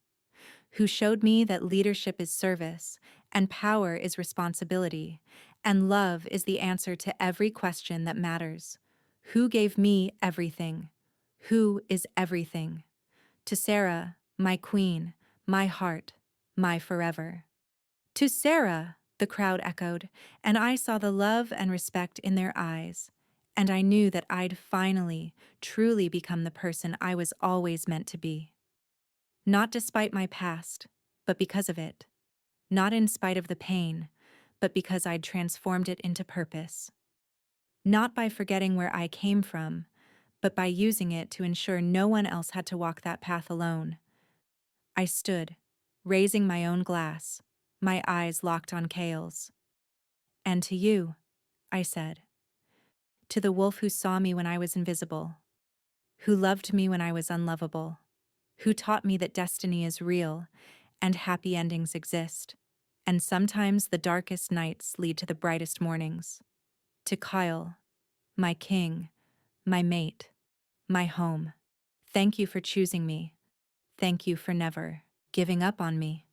Who showed me that leadership is service, and power is responsibility, and love is the answer to every question that matters? Who gave me everything? Who is everything? To Sarah, my queen, my heart, my forever. To Sarah, the crowd echoed, and I saw the love and respect in their eyes, and I knew that I'd finally, truly become the person I was always meant to be. Not despite my past, but because of it. Not in spite of the pain, but because I'd transformed it into purpose. Not by forgetting where I came from, but by using it to ensure no one else had to walk that path alone. I stood, raising my own glass, my eyes locked on Cale's. "And to you," I said. "To the wolf who saw me when I was invisible, who loved me when I was unlovable, who taught me that destiny is real and happy endings exist, and sometimes the darkest nights lead to the brightest mornings. To Kyle, my king, my mate, my home. Thank you for choosing me. Thank you for never giving up on me.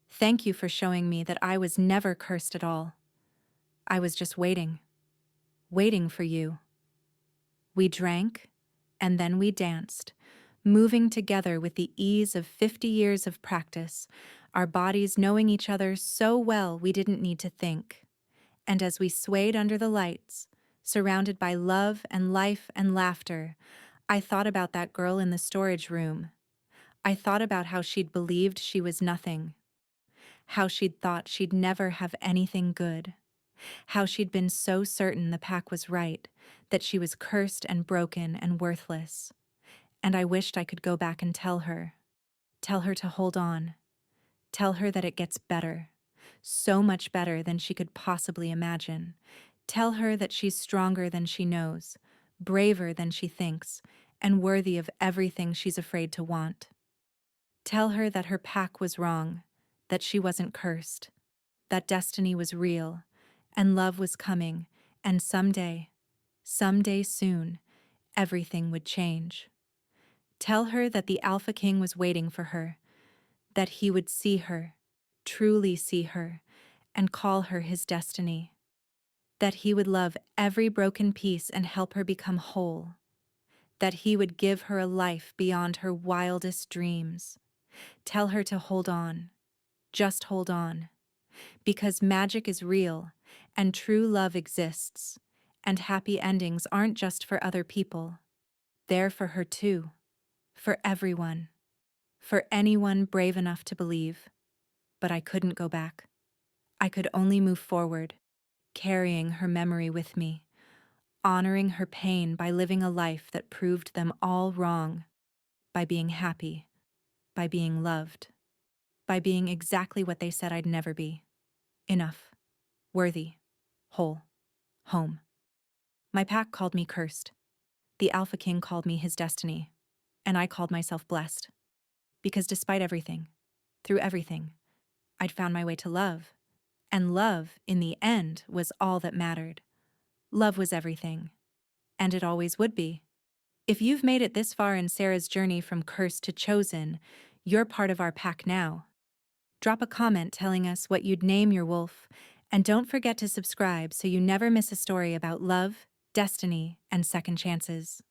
Thank you for showing me that I was never cursed at all. I was just waiting for you." We drank, and then we danced, moving together with the ease of 50 years of practice, our bodies knowing each other so well we didn't need to think. And as we swayed under the lights, surrounded by love and life and laughter, I thought about that girl in the storage room. I thought about how she'd believed she was nothing, how she'd thought she'd never have anything good, how she'd been so certain the pack was right, that she was cursed and broken and worthless. And I wished I could go back and tell her to hold on, tell her that it gets better, so much better than she could possibly imagine. Tell her that she's stronger than she knows, braver than she thinks, and worthy of everything she's afraid to want. Tell her that her pack was wrong, that she wasn't cursed, that destiny was real, and love was coming, and someday soon, everything would change. Tell her that the Alpha King was waiting for her, that he would see her, truly see her, and call her his destiny. That he would love every broken piece and help her become whole. That he would give her a life beyond her wildest dreams. Tell her to hold on, just hold on, because magic is real and true love exists, and happy endings aren't just for other people. They're for her too, for everyone, for anyone brave enough to believe. But I couldn't go back. I could only move forward, carrying her memory with me, honoring her pain by living a life that proved them all wrong, by being happy, by being loved, by being exactly what they said I'd never be. Enough, worthy, whole, home. My pack called me cursed. The Alpha King called me his destiny, and I called myself blessed. Because despite everything, through everything, I'd found my way to love, and love, in the end, was all that mattered. Love was everything, and it always would be. If you've made it this far in Sarah's journey from cursed to chosen, you're part of our pack now. Drop a comment telling us what you'd name your wolf, and don't forget to subscribe so you never miss a story about love, destiny, and second chances.